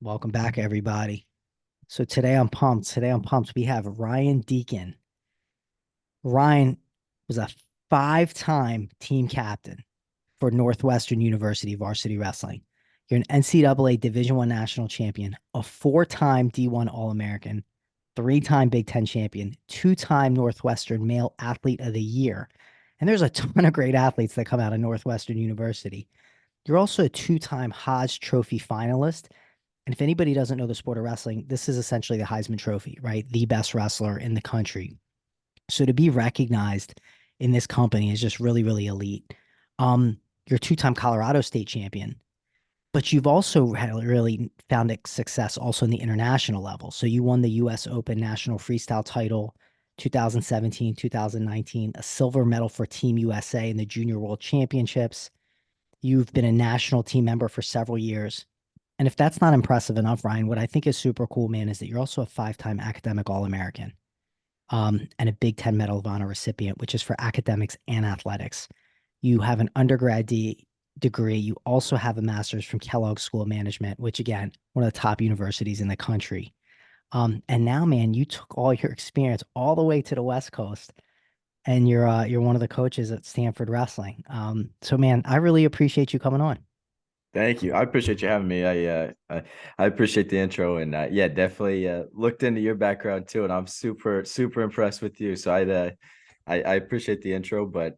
Welcome back, everybody. So today I'm pumped. Today I'm pumped. We have Ryan Deakin. Ryan was a five-time team captain for Northwestern University varsity wrestling. You're an NCAA D1 National Champion, a four-time D1 All-American, three-time Big Ten champion, two-time Northwestern Male Athlete of the Year. And there's a ton of great athletes that come out of Northwestern University. You're also a two-time Hodge Trophy finalist. And if anybody doesn't know the sport of wrestling, this is essentially the Heisman Trophy, right? The best wrestler in the country. So to be recognized in this company is just really, really elite. You're a two-time Colorado State champion, but you've also really found success also in the international level. So you won the U.S. Open National Freestyle title 2017, 2019, a silver medal for Team USA in the Junior World Championships. You've been a national team member for several years. And if that's not impressive enough, Ryan, what I think is super cool, man, is that you're also a five-time academic All-American, and a Big Ten Medal of Honor recipient, which is for academics and athletics. You have an undergrad degree. You also have a master's from Kellogg School of Management, which, again, one of the top universities in the country. And now, man, you took all your experience all the way to the West Coast, and you're one of the coaches at Stanford Wrestling. So, man, I really appreciate you coming on. Thank you. I appreciate you having me. I appreciate the intro and yeah, definitely looked into your background too, and I'm super impressed with you. So I appreciate the intro, but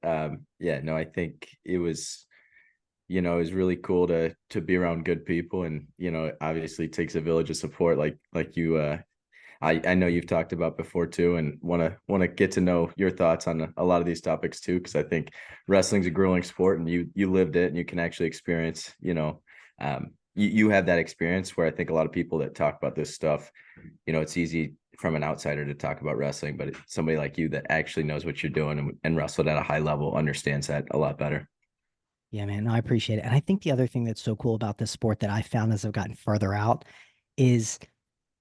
yeah, no, I think it was really cool to be around good people, and obviously it takes a village of support like I know you've talked about before too, and want to get to know your thoughts on a lot of these topics too, because I think wrestling's a grueling sport, and you lived it, and you can actually experience, you have that experience where I think a lot of people that talk about this stuff, it's easy from an outsider to talk about wrestling, but somebody like you that actually knows what you're doing and wrestled at a high level understands that a lot better. Yeah, man, no, I appreciate it. And I think the other thing that's so cool about this sport that I found as I've gotten further out is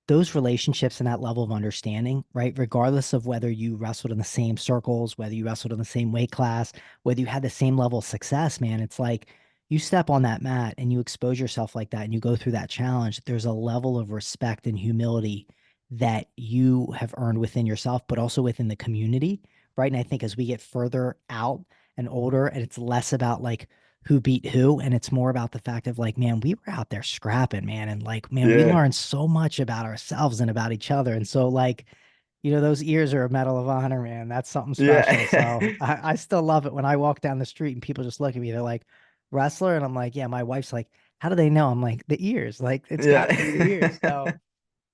those relationships and that level of understanding, right? Regardless of whether you wrestled in the same circles, whether you wrestled in the same weight class, whether you had the same level of success, man, it's like you step on that mat and you expose yourself like that and you go through that challenge. There's a level of respect and humility that you have earned within yourself, but also within the community, right? And I think as we get further out and older, and it's less about like who beat who, and it's more about the fact of like, man, we were out there scrapping, man, and like, man, we Yeah. learned so much about ourselves and about each other. And so like, those ears are a medal of honor, man. That's something special. So Yeah. I still love it when I walk down the street and people just look at me. They're like, wrestler, and I'm like, yeah. My wife's like, how do they know? I'm like, the ears. Like, it's got to be the ears. Yeah. So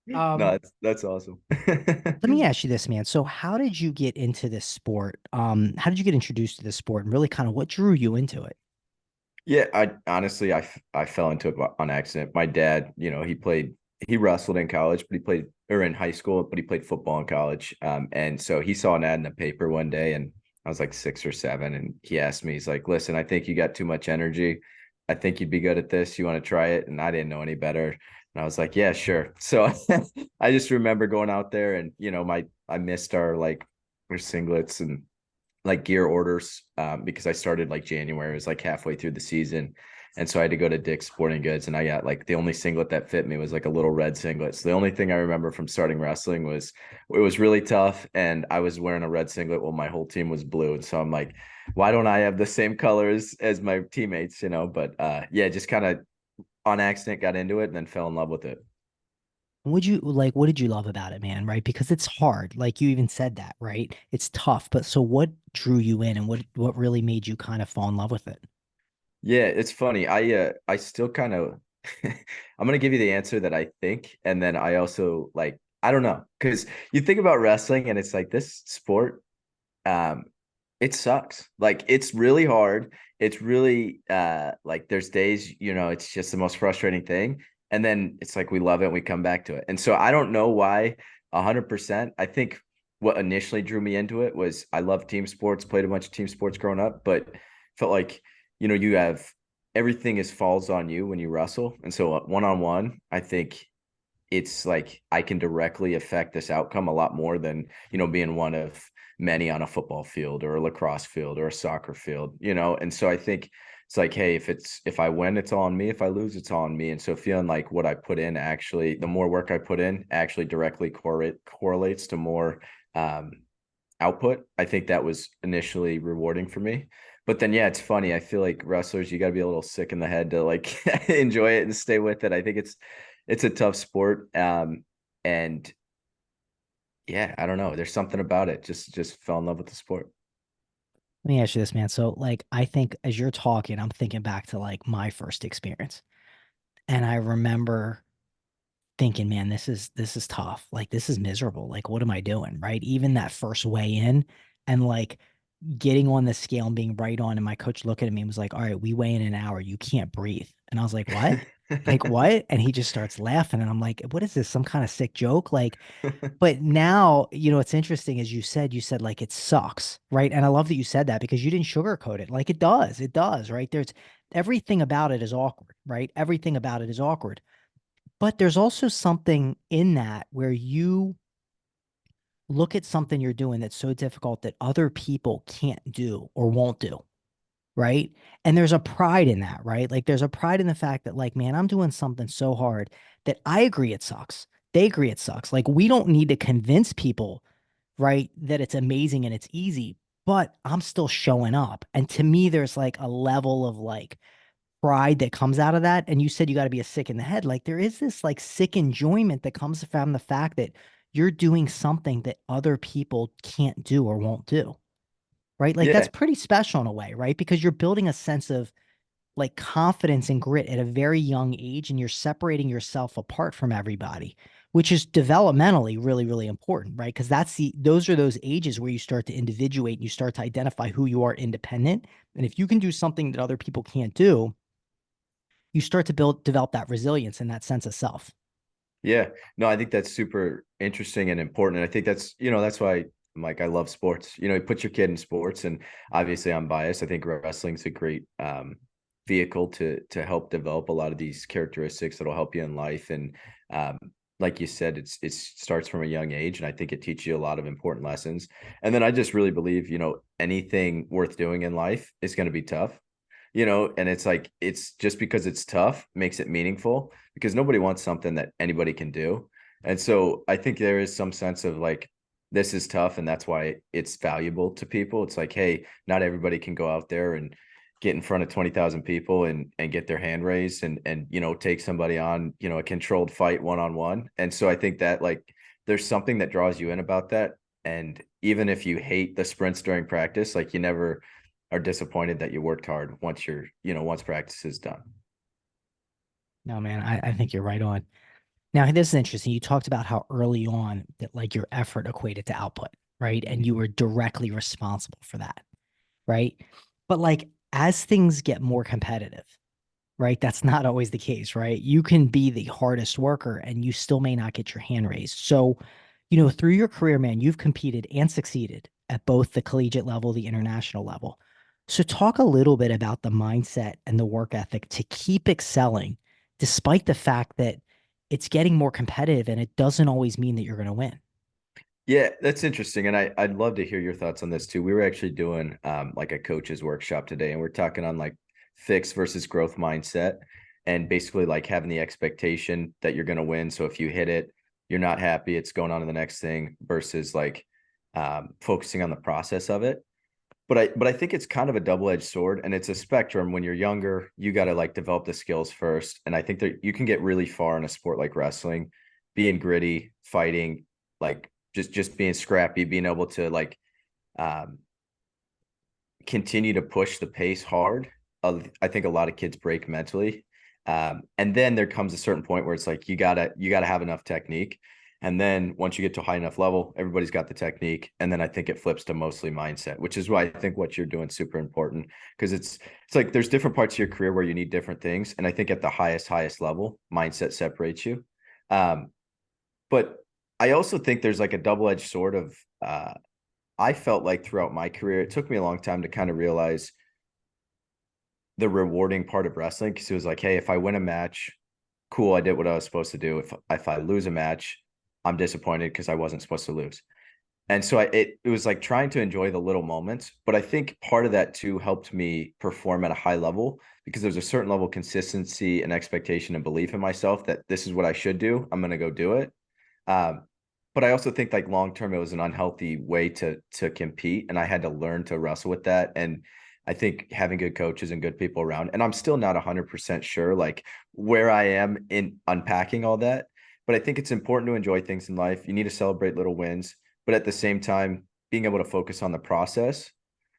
No, um that's awesome. let me ask you this, man. So how did you get into this sport? How did you get introduced to this sport, and really kind of what drew you into it? Yeah, I honestly I fell into it on accident. My dad, he wrestled in college, but he played or in high school, but he played football in college. And so he saw an ad in the paper one day, and I was like 6 or 7, and he asked me, he's like, "Listen, I think you got too much energy. I think you'd be good at this. You want to try it?" And I didn't know any better. And I was like, "Yeah, sure." So I just remember going out there, and I missed our singlets and like gear orders because I started like January. It was like halfway through the season. And so I had to go to Dick's Sporting Goods, and I got like the only singlet that fit me was like a little red singlet. So the only thing I remember from starting wrestling was it was really tough, and I was wearing a red singlet while my whole team was blue. And so I'm like, why don't I have the same colors as my teammates? But yeah, just kind of on accident got into it and then fell in love with it. Would you like, what did you love about it, man? Right? Because it's hard. Like you even said that, right? It's tough. But so what drew you in, and what really made you kind of fall in love with it? Yeah, it's funny. I still kind of I'm gonna give you the answer that I think, and then I also like I don't know, because you think about wrestling and it's like this sport, um, it sucks. Like it's really hard. It's really like there's days, it's just the most frustrating thing. And then it's like we love it and we come back to it. And so I don't know why 100%. I think what initially drew me into it was I love team sports, played a bunch of team sports growing up, but felt like, you have everything is falls on you when you wrestle. And so one on one, I think it's like I can directly affect this outcome a lot more than, being one of many on a football field or a lacrosse field or a soccer field. And so I think it's like, hey, if I win, it's all on me. If I lose, it's all on me. And so feeling like what I put in actually, the more work I put in actually directly correlates to more output. I think that was initially rewarding for me. But then, yeah, it's funny. I feel like wrestlers, you got to be a little sick in the head to like enjoy it and stay with it. I think it's a tough sport. And yeah, I don't know. There's something about it. Just fell in love with the sport. Let me ask you this, man. So, like, I think as you're talking, I'm thinking back to like my first experience. And I remember thinking, man, this is tough. Like, this is miserable. Like, what am I doing? Right. Even that first weigh in and like getting on the scale and being right on. And my coach looking at me and was like, all right, we weigh in an hour. You can't breathe. And I was like, what? Like, what? And he just starts laughing. And I'm like, what is this? Some kind of sick joke? Like, but now, it's interesting, as you said like it sucks, right? And I love that you said that because you didn't sugarcoat it. Like it does, right? There's everything about it is awkward, right? Everything about it is awkward. But there's also something in that where you look at something you're doing that's so difficult that other people can't do or won't do, right? And there's a pride in that, right? Like there's a pride in the fact that, like, man, I'm doing something so hard that I agree it sucks. They agree it sucks. Like we don't need to convince people, right, that it's amazing and it's easy, but I'm still showing up. And to me, there's like a level of like pride that comes out of that. And you said you got to be a sick in the head. Like there is this like sick enjoyment that comes from the fact that you're doing something that other people can't do or won't do, right? Like that's Yeah. pretty special in a way, right? Because you're building a sense of like confidence and grit at a very young age, and you're separating yourself apart from everybody, which is developmentally really, really important, right? Because those are those ages where you start to individuate and you start to identify who you are independent. And if you can do something that other people can't do, you start to develop that resilience and that sense of self. Yeah. No, I think that's super interesting and important. And I think that's why I'm like, I love sports. You put your kid in sports, and obviously I'm biased. I think wrestling's a great vehicle to help develop a lot of these characteristics that'll help you in life. And um, like you said, it starts from a young age, and I think it teaches you a lot of important lessons. And then I just really believe, anything worth doing in life is going to be tough. And it's like, it's just because it's tough makes it meaningful, because nobody wants something that anybody can do. And so I think there is some sense of like, this is tough, and that's why it's valuable to people. It's like, hey, not everybody can go out there and get in front of 20,000 people and get their hand raised and take somebody on, a controlled fight one-on-one. And so I think that like there's something that draws you in about that. And even if you hate the sprints during practice, like you never are disappointed that you worked hard once practice is done. No, man, I think you're right on. Now, this is interesting. You talked about how early on that like your effort equated to output, right? And you were directly responsible for that, right? But like as things get more competitive, right? That's not always the case, right? You can be the hardest worker and you still may not get your hand raised. So, through your career, man, you've competed and succeeded at both the collegiate level, the international level. So, talk a little bit about the mindset and the work ethic to keep excelling, despite the fact that it's getting more competitive and it doesn't always mean that you're going to win. Yeah, that's interesting. And I'd love to hear your thoughts on this too. We were actually doing like a coach's workshop today, and we're talking on like fixed versus growth mindset, and basically like having the expectation that you're going to win. So if you hit it, you're not happy, it's going on to the next thing, versus like focusing on the process of it. But I think it's kind of a double-edged sword, and it's a spectrum. When you're younger, you got to like develop the skills first. And I think that you can get really far in a sport like wrestling, being gritty, fighting, like just being scrappy, being able to like um, continue to push the pace hard. I think a lot of kids break mentally. And then there comes a certain point where it's like you gotta have enough technique. And then once you get to a high enough level, everybody's got the technique. And then I think it flips to mostly mindset, which is why I think what you're doing is super important, because it's like there's different parts of your career where you need different things. And I think at the highest level, mindset separates you. Um, but I also think there's like a double-edged sword of I felt like throughout my career, it took me a long time to kind of realize the rewarding part of wrestling, because it was like, hey, if I win a match, cool, I did what I was supposed to do. If I lose a match, I'm disappointed because I wasn't supposed to lose. And so it was like trying to enjoy the little moments, but I think part of that too helped me perform at a high level because there's a certain level of consistency and expectation and belief in myself that this is what I should do. I'm going to go do it. Um, but I also think like long term, it was an unhealthy way to compete, and I had to learn to wrestle with that. And I think having good coaches and good people around, and I'm still not 100% sure like where I am in unpacking all that, but I think it's important to enjoy things in life. You need to celebrate little wins, but at the same time, being able to focus on the process.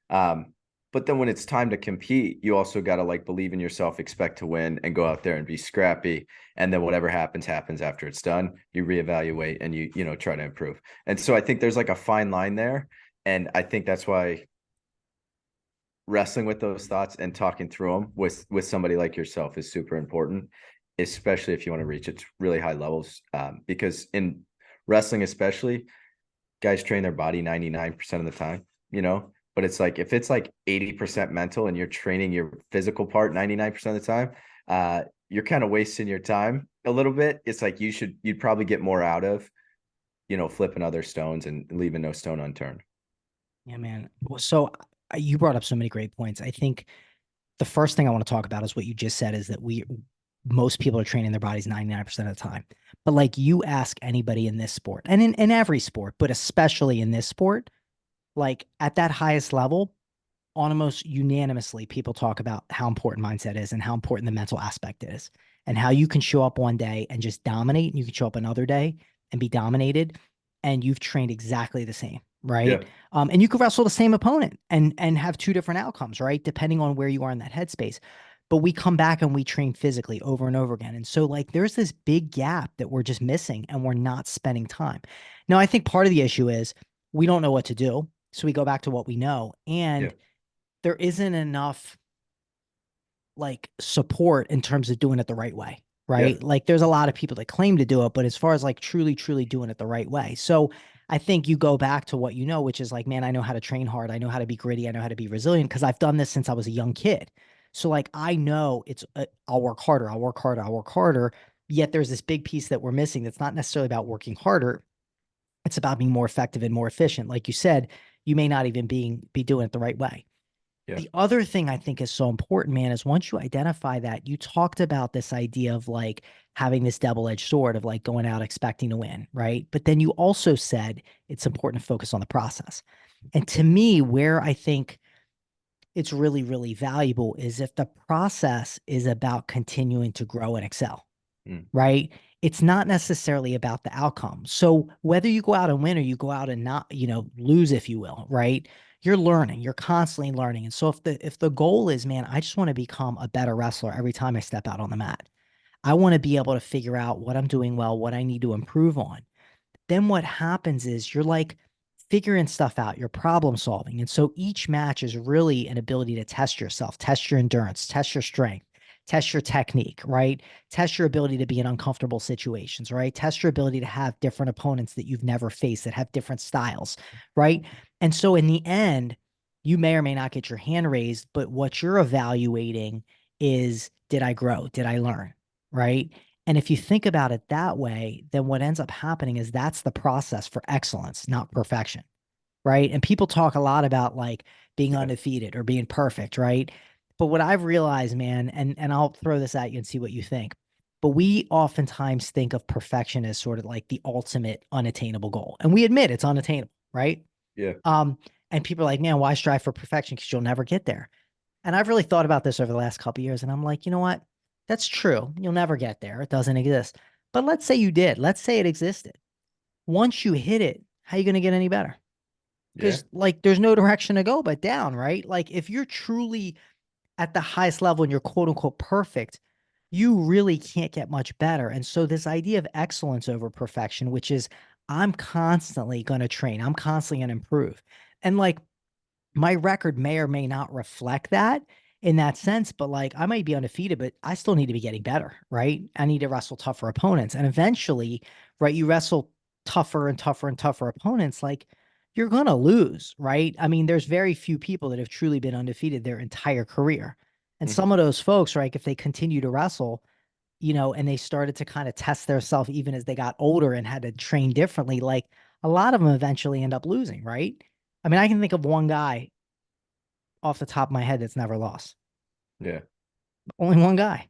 Um, but then when it's time to compete, you also got to like believe in yourself, expect to win, and go out there and be scrappy. And then whatever happens, happens after it's done. You reevaluate and you try to improve. And so I think there's like a fine line there. And I think that's why wrestling with those thoughts and talking through them with somebody like yourself is super important, especially if you want to reach its really high levels. Because in wrestling, especially, guys train their body 99% of the time, but it's like if it's like 80% mental and you're training your physical part 99% of the time, you're kind of wasting your time a little bit. It's like you'd probably get more out of, flipping other stones and leaving no stone unturned. Yeah, man. Well, so you brought up so many great points. I think the first thing I want to talk about is what you just said is that most people are training their bodies 99% of the time. But like you ask anybody in this sport and in every sport, but especially in this sport, like at that highest level, almost unanimously, people talk about how important mindset is and how important the mental aspect is and how you can show up one day and just dominate. And you can show up another day and be dominated. And you've trained exactly the same, Yeah. right? And you could wrestle the same opponent and have two different outcomes, right? Depending on where you are in that headspace. But we come back and we train physically over and over again. And so like there's this big gap that we're just missing and we're not spending time. Now, I think part of the issue is we don't know what to do. So we go back to what we know. Yeah. And there isn't enough like support in terms of doing it the right way, Yeah. right? Like there's a lot of people that claim to do it, but as far as like truly, truly doing it the right way. So I think you go back to what you know, which is like, man, I know how to train hard. I know how to be gritty. I know how to be resilient because I've done this since I was a young kid. So like I know I'll work harder, I'll work harder, I'll work harder. Yet there's this big piece that we're missing that's not necessarily about working harder. It's about being more effective and more efficient. Like you said, you may not even be doing it the right way. Yeah. The other thing I think is so important, man, is once you identify that, you talked about this idea of like having this double-edged sword of like going out expecting to win, right? But then you also said it's important to focus on the process. And to me, where I think it's really, really valuable is if the process is about continuing to grow and excel, Mm. right? It's not necessarily about the outcome. So whether you go out and win or you go out and not, lose, if you will, right? You're learning, you're constantly learning. And so if the goal is, man, I just want to become a better wrestler every time I step out on the mat. I want to be able to figure out what I'm doing well, what I need to improve on. Then what happens is you're like figuring stuff out, you're problem solving. And so each match is really an ability to test yourself, test your endurance, test your strength, test your technique, right? Test your ability to be in uncomfortable situations, right? Test your ability to have different opponents that you've never faced that have different styles, right? And so in the end, you may or may not get your hand raised, but what you're evaluating is, did I grow? Did I learn? Right? And if you think about it that way, then what ends up happening is that's the process for excellence, not perfection. Right. And people talk a lot about like being Yeah. undefeated or being perfect. Right. But what I've realized, man, and I'll throw this at you and see what you think. But we oftentimes think of perfection as sort of like the ultimate unattainable goal. And we admit it's unattainable. Right. Yeah. Um, and people are like, man, why strive for perfection? Because you'll never get there. And I've really thought about this over the last couple of years, and I'm like, you know what? That's true. You'll never get there. It doesn't exist. But let's say you did. Let's say it existed. Once you hit it, how are you going to get any better? Yeah. Because like there's no direction to go but down, right? Like if you're truly at the highest level and you're quote unquote perfect, you really can't get much better. And so this idea of excellence over perfection, which is I'm constantly going to train, I'm constantly going to improve. And like my record may or may not reflect that in that sense, but like I might be undefeated, but I still need to be getting better, right? I need to wrestle tougher opponents. And eventually, right, you wrestle tougher and tougher and tougher opponents, like you're going to lose, right? I mean, there's very few people that have truly been undefeated their entire career. And Mhm. some of those folks, right, if they continue to wrestle, and they started to kind of test their self even as they got older and had to train differently, like a lot of them eventually end up losing, right? I mean, I can think of one guy off the top of my head that's never lost. Yeah. Only one guy,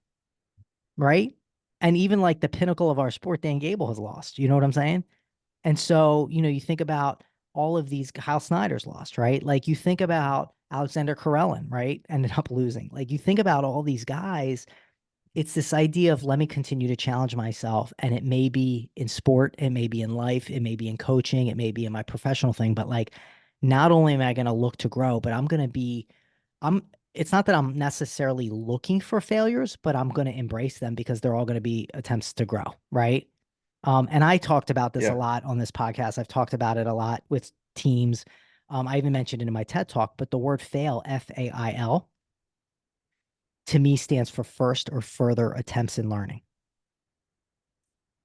right? And even like the pinnacle of our sport, Dan Gable has lost. You know what I'm saying? And so, you think about all of these, Kyle Snyder's lost, right? Like you think about Alexander Karelin, right? Ended up losing. Like you think about all these guys, it's this idea of let me continue to challenge myself. And it may be in sport, it may be in life, it may be in coaching, it may be in my professional thing, but like not only am I going to look to grow, but I'm it's not that I'm necessarily looking for failures, but I'm going to embrace them because they're all going to be attempts to grow, right? And I talked about this a Yeah. lot on this podcast. I've talked about it a lot with teams. I even mentioned it in my TED talk, but the word fail, FAIL, to me stands for first or further attempts in learning,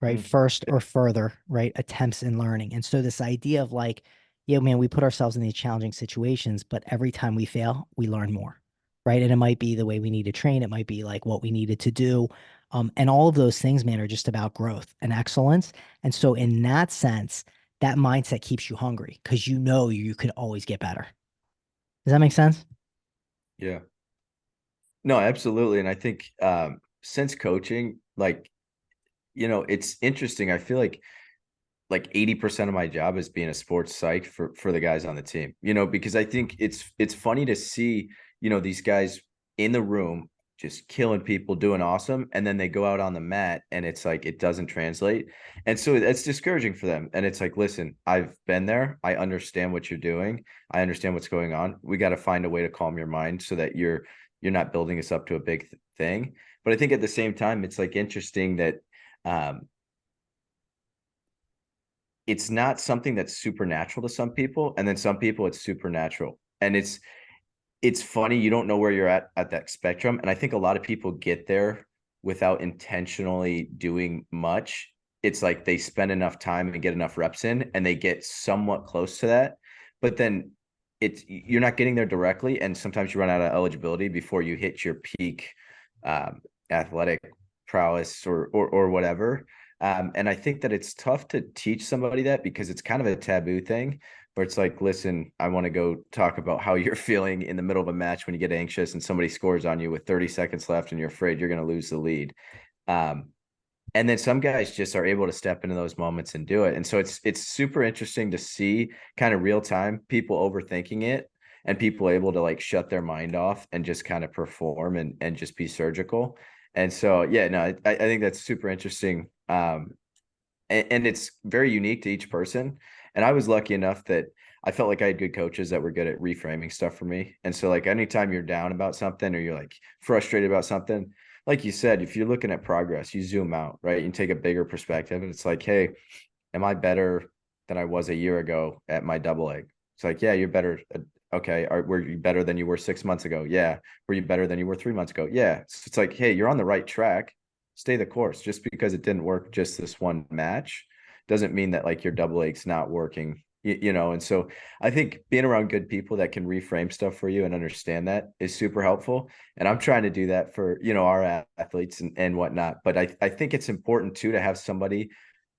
right? Mm. First or further, right? Attempts in learning. And so this idea of like, yeah, man, we put ourselves in these challenging situations, but every time we fail, we learn more, right? And it might be the way we need to train. It might be like what we needed to do. And all of those things, man, are just about growth and excellence. And so in that sense, that mindset keeps you hungry because you know you can always get better. Does that make sense? Yeah. No, absolutely. And I think since coaching, like, it's interesting. I feel like 80% of my job is being a sports psych for the guys on the team, because I think it's funny to see, these guys in the room just killing people, doing awesome, and then they go out on the mat and it's like it doesn't translate. And so that's discouraging for them. And it's like, listen, I've been there. I understand what you're doing. I understand what's going on. We got to find a way to calm your mind so that you're not building us up to a big thing. But I think at the same time, it's like interesting that um it's not something that's supernatural to some people, and then some people it's supernatural. And it's funny, you don't know where you're at that spectrum. And I think a lot of people get there without intentionally doing much. It's like they spend enough time and get enough reps in and they get somewhat close to that, but then you're not getting there directly, and sometimes you run out of eligibility before you hit your peak um, athletic prowess or whatever. And I think that it's tough to teach somebody that because it's kind of a taboo thing where it's like, listen, I want to go talk about how you're feeling in the middle of a match when you get anxious and somebody scores on you with 30 seconds left and you're afraid you're going to lose the lead. Um, and then some guys just are able to step into those moments and do it. And so it's super interesting to see kind of real time people overthinking it and people able to like shut their mind off and just kind of perform and just be surgical. And so yeah, no, I think that's super interesting. And it's very unique to each person. And I was lucky enough that I felt like I had good coaches that were good at reframing stuff for me. And so like anytime you're down about something or you're like frustrated about something, like you said, if you're looking at progress, you zoom out, right? You take a bigger perspective and it's like, hey, am I better than I was a year ago at my double leg? It's like, yeah, you're better. Okay. Were you better than you were 6 months ago? Yeah. Were you better than you were 3 months ago? Yeah. So it's like, hey, you're on the right track. Stay the course. Just because it didn't work just this one match doesn't mean that like your double leg's not working. And so I think being around good people that can reframe stuff for you and understand that is super helpful. And I'm trying to do that for, our athletes and whatnot. But I think it's important too to have somebody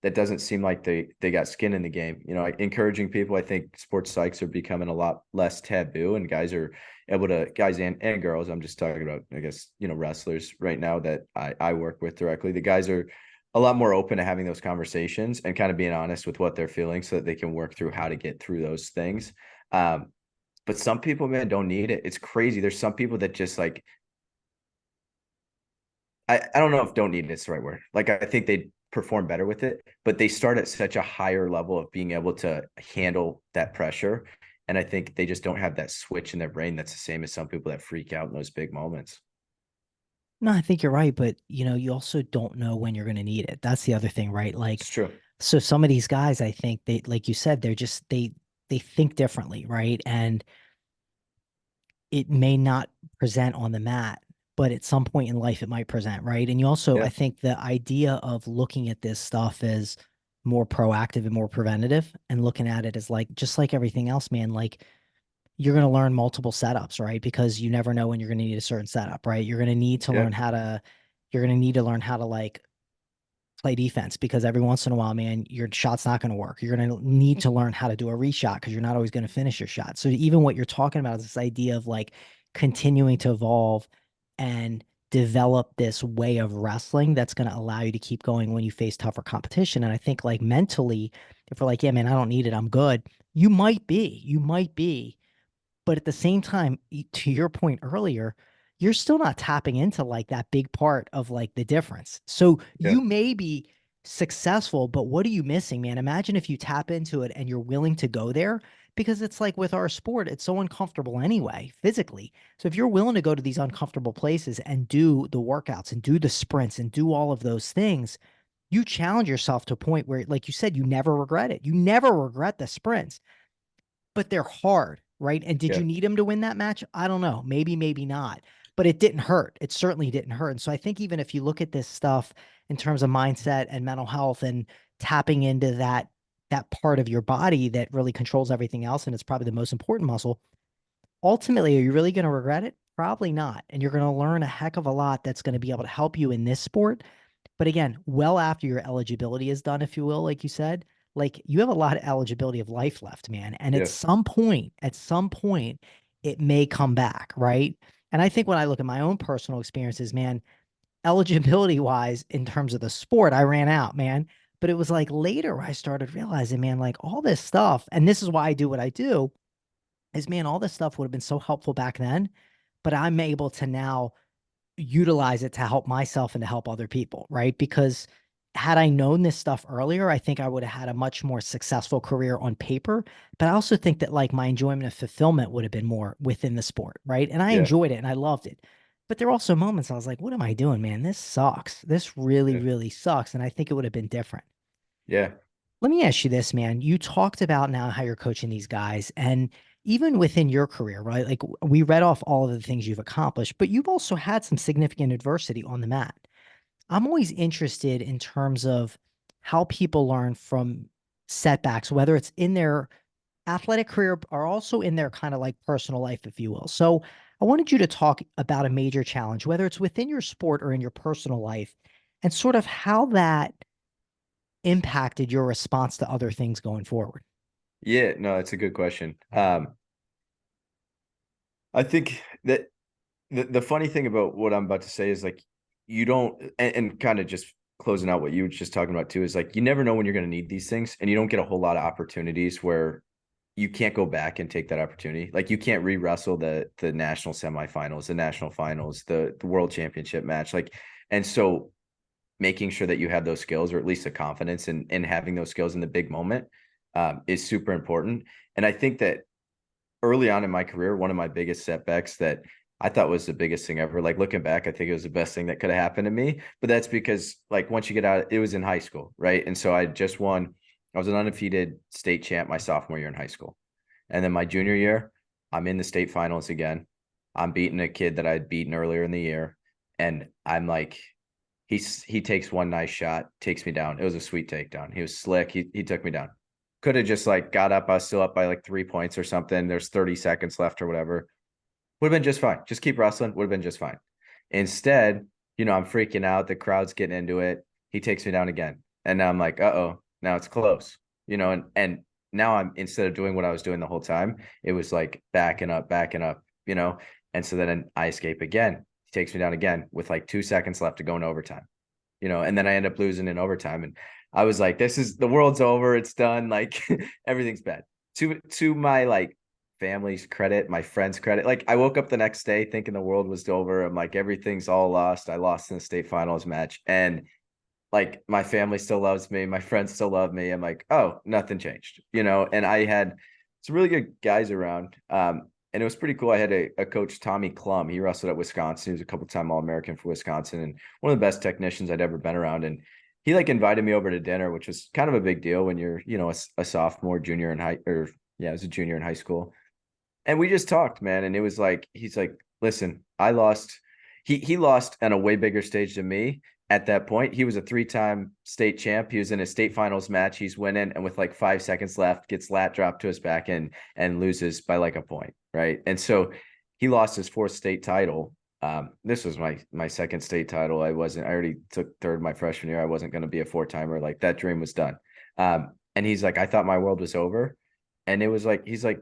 that doesn't seem like they got skin in the game. Like encouraging people. I think sports psychs are becoming a lot less taboo, and guys are able to guys and girls. I'm just talking about, I guess, wrestlers right now that I work with directly. The guys are a lot more open to having those conversations and kind of being honest with what they're feeling so that they can work through how to get through those things. But some people, man, don't need it. It's crazy. There's some people that just like I don't know if don't need it's the right word. Like I think they perform better with it, but they start at such a higher level of being able to handle that pressure. And I think they just don't have that switch in their brain that's the same as some people that freak out in those big moments. No, I think you're right, but you also don't know when you're going to need it. That's the other thing, right? It's Like, true. so some of these guys, I think they, like you said, they think differently, right? And it may not present on the mat, but at some point in life it might present, right? And you also, I Yeah. think the idea of looking at this stuff as more proactive and more preventative and looking at it as like just like everything else, man, like you're going to learn multiple setups, right? Because you never know when you're going to need a certain setup, right? You're going to need to Yeah. learn how to you're going to need to learn how to like play defense because every once in a while, man, your shot's not going to work. You're going to need to learn how to do a reshot because you're not always going to finish your shot. So even what you're talking about is this idea of like continuing to evolve and develop this way of wrestling that's going to allow you to keep going when you face tougher competition. And I think like mentally, if we're like, yeah, man, I don't need it, I'm good. You might be, but at the same time, to your point earlier, you're still not tapping into like that big part of like the difference. So Yeah. you may be successful, but what are you missing, man? Imagine if you tap into it and you're willing to go there because it's like with our sport, it's so uncomfortable anyway, physically. So if you're willing to go to these uncomfortable places and do the workouts and do the sprints and do all of those things, you challenge yourself to a point where, like you said, you never regret it. You never regret the sprints, but they're hard, right? And did Yeah. you need him to win that match? I don't know. Maybe, maybe not. But it didn't hurt. It certainly didn't hurt. And so I think even if you look at this stuff in terms of mindset and mental health and tapping into that part of your body that really controls everything else, and it's probably the most important muscle, ultimately, are you really going to regret it? Probably not. And you're going to learn a heck of a lot that's going to be able to help you in this sport, but again, well after your eligibility is done, if you will, like you said, like you have a lot of eligibility of life left, man. And Yeah. at some point, it may come back, right? And I think when I look at my own personal experiences, man, eligibility wise, in terms of the sport, I ran out, man. But it was like later I started realizing, man, like all this stuff, and this is why I do what I do, is man, all this stuff would have been so helpful back then, but I'm able to now utilize it to help myself and to help other people, right? Because had I known this stuff earlier, I think I would have had a much more successful career on paper. But I also think that like my enjoyment and fulfillment would have been more within the sport, right? And I Yeah. enjoyed it and I loved it. But there are also moments I was like, what am I doing, man? This sucks. This really, Yeah. really sucks. And I think it would have been different. Yeah. Let me ask you this, man. You talked about now how you're coaching these guys, and even within your career, right? Like we read off all of the things you've accomplished, but you've also had some significant adversity on the mat. I'm always interested in terms of how people learn from setbacks, whether it's in their athletic career or also in their kind of like personal life, if you will. So I wanted you to talk about a major challenge, whether it's within your sport or in your personal life, and sort of how that impacted your response to other things going forward. Yeah. No, it's a good question. I think that the funny thing about what I'm about to say is like you don't and kind of just closing out what you were just talking about too is like you never know when you're going to need these things and you don't get a whole lot of opportunities where you can't go back and take that opportunity. Like you can't re-wrestle the national semifinals, the national finals, the world championship match. Like, and so making sure that you have those skills or at least the confidence in having those skills in the big moment is super important. And I think that early on in my career, one of my biggest setbacks that I thought was the biggest thing ever. Like looking back, I think it was the best thing that could have happened to me. But that's because like once you get out, it was in high school, right? And so I just won. I was an undefeated state champ my sophomore year in high school. And then my junior year, I'm in the state finals again. I'm beating a kid that I'd beaten earlier in the year. And I'm like, he takes one nice shot, takes me down. It was a sweet takedown. He was slick. He took me down. Could have just like got up. I was still up by like 3 points or something. There's 30 seconds left or whatever. Would have been just fine. Just keep wrestling. Would have been just fine. Instead, I'm freaking out. The crowd's getting into it. He takes me down again. And now I'm like, uh-oh, now it's close. And now I'm instead of doing what I was doing the whole time, it was like backing up. And so then I escape again. He takes me down again with like 2 seconds left to go in overtime. And then I end up losing in overtime. And I was like, this is the world's over. It's done. Like everything's bad. To my like family's credit, my friends' credit. Like I woke up the next day thinking the world was over. I'm like, everything's all lost. I lost in the state finals match. And like my family still loves me. My friends still love me. I'm like, oh, nothing changed. And I had some really good guys around. And it was pretty cool. I had a coach, Tommy Klum. He wrestled at Wisconsin. He was a couple-time All-American for Wisconsin and one of the best technicians I'd ever been around. And he like invited me over to dinner, which was kind of a big deal when you're, a sophomore, junior in high, or yeah, I was a junior in high school. And we just talked, man. And it was like, he's like, listen, I lost. He lost on a way bigger stage than me at that point. He was a 3-time state champ. He was in a state finals match. He's winning. And with like 5 seconds left, gets lat dropped to his back and loses by like a point. Right. And so he lost his 4th state title This was my second state title. I already took third my freshman year. I wasn't going to be a four-timer. Like that dream was done. And he's like, I thought my world was over. And it was like, he's like,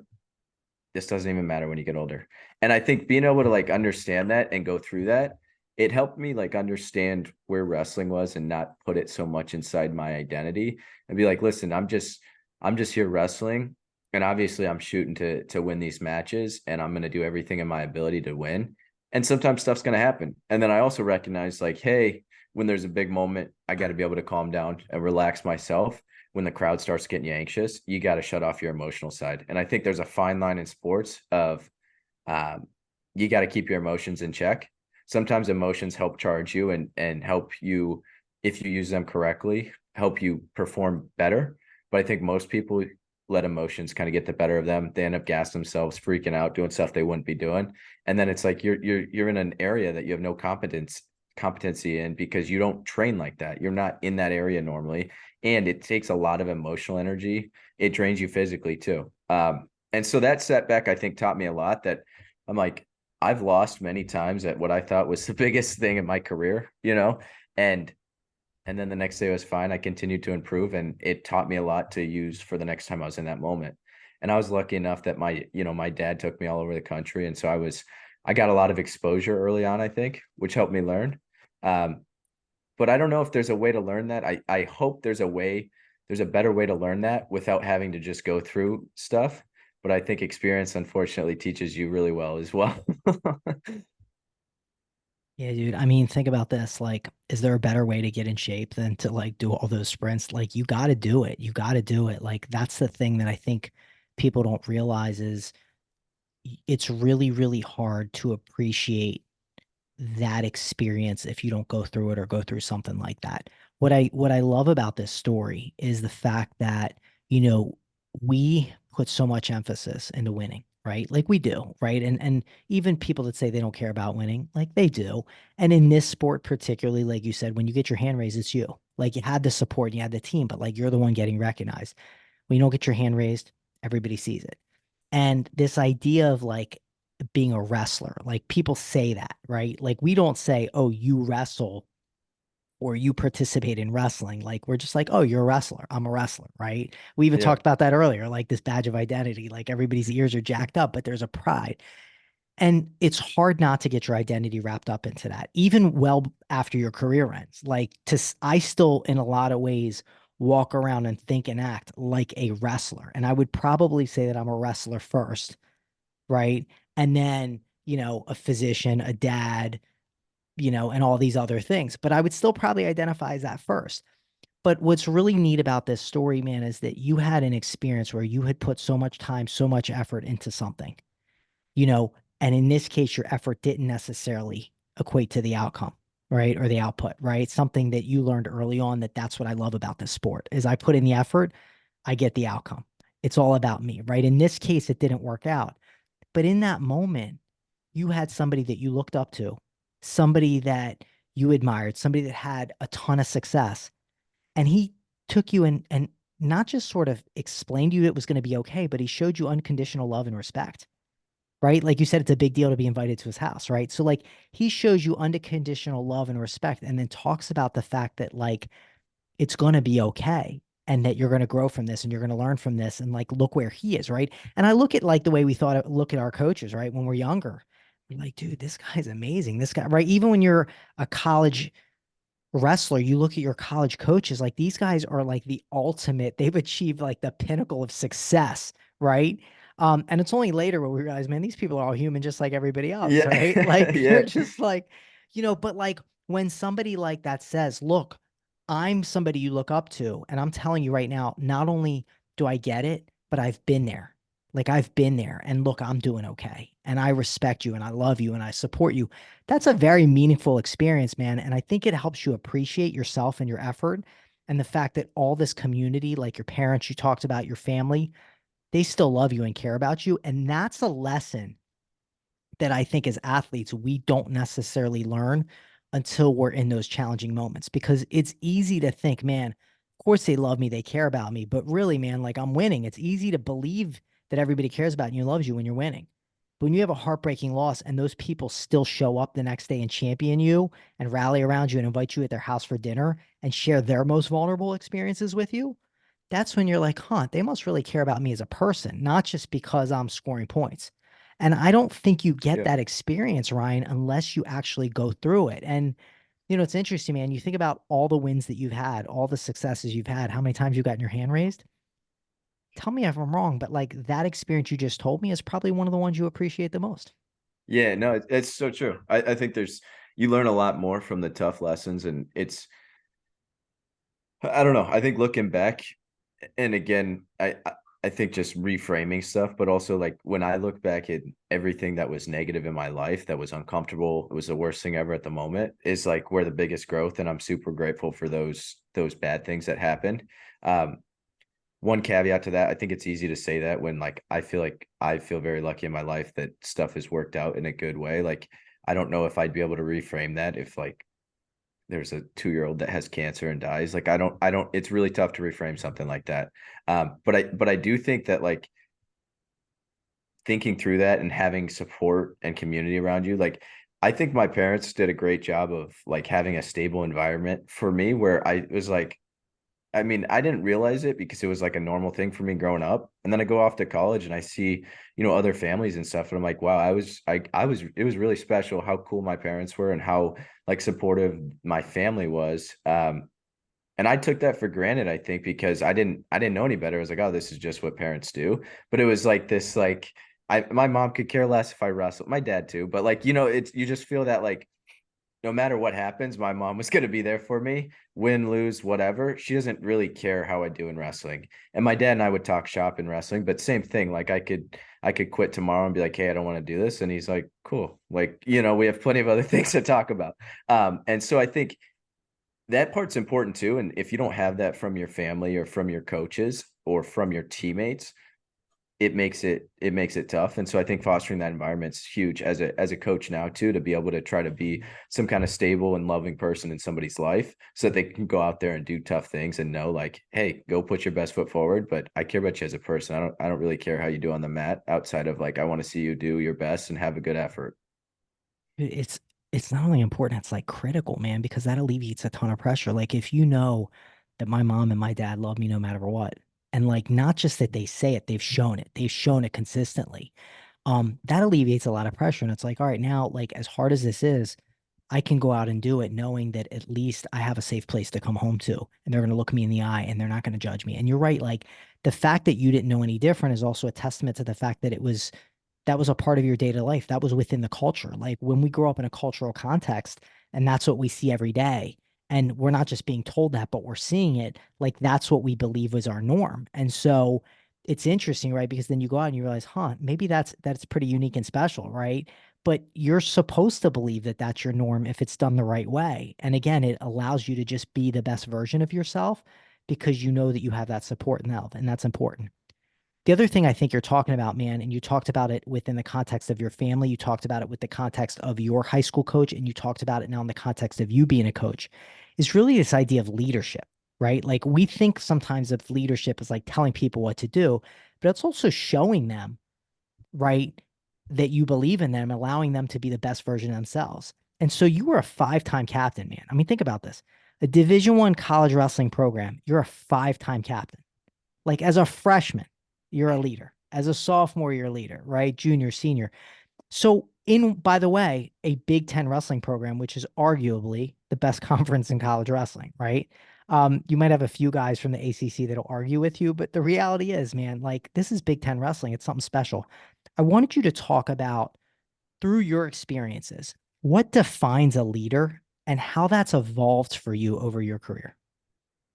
this doesn't even matter when you get older. And I think being able to like understand that and go through that, it helped me like understand where wrestling was and not put it so much inside my identity and be like, listen, I'm just here wrestling. And obviously I'm shooting to win these matches and I'm gonna do everything in my ability to win. And sometimes stuff's gonna happen. And then I also recognize like, hey, when there's a big moment, I got to be able to calm down and relax myself. When the crowd starts getting you anxious, you got to shut off your emotional side. And I think there's a fine line in sports of um, you got to keep your emotions in check. Sometimes emotions help charge you and help you, if you use them correctly, help you perform better. But I think most people let emotions kind of get the better of them. They end up gassing themselves, freaking out, doing stuff they wouldn't be doing. And then it's like you're in an area that you have no competency in because you don't train like that. You're not in that area normally. And it takes a lot of emotional energy. It drains you physically too. And so that setback, I think, taught me a lot that I'm like, I've lost many times at what I thought was the biggest thing in my career, and then the next day was fine. I continued to improve and it taught me a lot to use for the next time I was in that moment. And I was lucky enough that my dad took me all over the country. And so I got a lot of exposure early on, I think, which helped me learn. Um, but I don't know if there's a way to learn that. I hope there's a better way to learn that without having to just go through stuff. But I think experience unfortunately teaches you really well as well. Yeah, dude. I mean, think about this. Like, is there a better way to get in shape than to like do all those sprints? Like, you got to do it. You got to do it. Like, that's the thing that I think people don't realize is it's really, really hard to appreciate that experience if you don't go through it or go through something like that. What I love about this story is the fact that, you know, we put so much emphasis into winning, right? Like we do, right? And even people that say they don't care about winning, like they do. And in this sport particularly, like you said, when you get your hand raised, it's you. Like you had the support, you had the team, but like you're the one getting recognized. When you don't get your hand raised, everybody sees it. And this idea of like being a wrestler, like people say that, right? Like we don't say, oh, you wrestle or you participate in wrestling. Like we're just like, oh, you're a wrestler. I'm a wrestler, right? We even Yeah. talked about that earlier, like this badge of identity. Like everybody's ears are jacked up, but there's a pride. And it's hard not to get your identity wrapped up into that, even well after your career ends. I still, in a lot of ways, walk around and think and act like a wrestler. And I would probably say that I'm a wrestler first, right? And then, a physician, a dad, and all these other things. But I would still probably identify as that first. But what's really neat about this story, man, is that you had an experience where you had put so much time, so much effort into something, you know, and in this case, your effort didn't necessarily equate to the outcome, right? Or the output, right? Something that you learned early on that's what I love about this sport is I put in the effort, I get the outcome. It's all about me, right? In this case, it didn't work out. But in that moment, you had somebody that you looked up to, somebody that you admired, somebody that had a ton of success. And he took you and not just sort of explained to you it was going to be okay, but he showed you unconditional love and respect, right? Like you said, it's a big deal to be invited to his house, right? So like he shows you unconditional love and respect and then talks about the fact that like it's going to be okay and that you're going to grow from this and you're going to learn from this and like look where he is, right? And I look at like the way we thought look at our coaches, right? When we're younger, we're like, dude, this guy's amazing. This guy, right? Even when you're a college wrestler, you look at your college coaches, like these guys are like the ultimate, they've achieved like the pinnacle of success, right? And it's only later when we realize, man, these people are all human just like everybody else, Yeah. right? Like they're Yeah. just like, but like when somebody like that says, look, I'm somebody you look up to, and I'm telling you right now, not only do I get it, but I've been there. Like I've been there, and look, I'm doing okay. And I respect you and I love you and I support you. That's a very meaningful experience, man. And I think it helps you appreciate yourself and your effort and the fact that all this community, like your parents, you talked about your family, they still love you and care about you. And that's a lesson that I think as athletes, we don't necessarily learn until we're in those challenging moments because it's easy to think, man, of course they love me, they care about me, but really, man, like I'm winning. It's easy to believe that everybody cares about you and loves you when you're winning. But when you have a heartbreaking loss and those people still show up the next day and champion you and rally around you and invite you at their house for dinner and share their most vulnerable experiences with you, that's when you're like, huh, they must really care about me as a person, not just because I'm scoring points. And I don't think you get Yeah. that experience, Ryan, unless you actually go through it. And, it's interesting, man. You think about all the wins that you've had, all the successes you've had, how many times you got your hand raised. Tell me if I'm wrong, but like that experience you just told me is probably one of the ones you appreciate the most. Yeah, no, it's so true. I think you learn a lot more from the tough lessons, and I don't know. I think looking back, and again, I think just reframing stuff, but also like when I look back at everything that was negative in my life, that was uncomfortable, it was the worst thing ever at the moment, is like where the biggest growth, and I'm super grateful for those bad things that happened. Um, One caveat to that, I think it's easy to say that when like I feel very lucky in my life that stuff has worked out in a good way. Like I don't know if I'd be able to reframe that if like there's a 2-year-old that has cancer and dies. Like I don't it's really tough to reframe something like that. But I do think that like thinking through that and having support and community around you, like I think my parents did a great job of like having a stable environment for me where I was like, I mean, I didn't realize it because it was like a normal thing for me growing up. And then I go off to college and I see, other families and stuff. And I'm like, wow, it was really special how cool my parents were and how like supportive my family was. And I took that for granted, I think, because I didn't know any better. I was like, oh, this is just what parents do. But it was like this, like, my mom could care less if I wrestled, my dad too. But like, you just feel that like, no matter what happens, my mom was going to be there for me, win, lose, whatever. She doesn't really care how I do in wrestling. And my dad and I would talk shop in wrestling, but same thing. Like I could quit tomorrow and be like, hey, I don't want to do this. And he's like, cool. Like, we have plenty of other things to talk about. And so I think that part's important too. And if you don't have that from your family or from your coaches or from your teammates, it makes it tough. And so I think fostering that environment's huge as a coach now too, to be able to try to be some kind of stable and loving person in somebody's life so that they can go out there and do tough things and know like, hey, go put your best foot forward. But I care about you as a person. I don't really care how you do on the mat outside of like, I want to see you do your best and have a good effort. It's it's not only important, it's like critical, man, because that alleviates a ton of pressure. Like if you know that my mom and my dad love me no matter what, and like not just that they say it, they've shown it. They've shown it consistently. That alleviates a lot of pressure. And it's like, all right, now, like as hard as this is, I can go out and do it knowing that at least I have a safe place to come home to and they're going to look me in the eye and they're not going to judge me. And you're right. Like the fact that you didn't know any different is also a testament to the fact that that was a part of your day to life. That was within the culture. Like when we grow up in a cultural context and that's what we see every day. And we're not just being told that, but we're seeing it. Like that's what we believe was our norm. And so it's interesting, right? Because then you go out and you realize, huh, maybe that's pretty unique and special, right? But you're supposed to believe that that's your norm if it's done the right way. And again, it allows you to just be the best version of yourself because you know that you have that support now, and that's important. The other thing I think you're talking about, man, and you talked about it within the context of your family, you talked about it with the context of your high school coach, and you talked about it now in the context of you being a coach, is really this idea of leadership, right? Like we think sometimes of leadership as like telling people what to do, but it's also showing them, right, that you believe in them, allowing them to be the best version of themselves. And so you were a five-time captain, man. I mean, think about this. A Division I college wrestling program, you're a five-time captain. Like as a freshman, you're a leader. As a sophomore, you're a leader, right? Junior, senior. So in, by the way, a Big Ten wrestling program, which is arguably the best conference in college wrestling, right? You might have a few guys from the ACC that'll argue with you, but the reality is, man, like this is Big Ten wrestling. It's something special. I wanted you to talk about through your experiences, what defines a leader and how that's evolved for you over your career.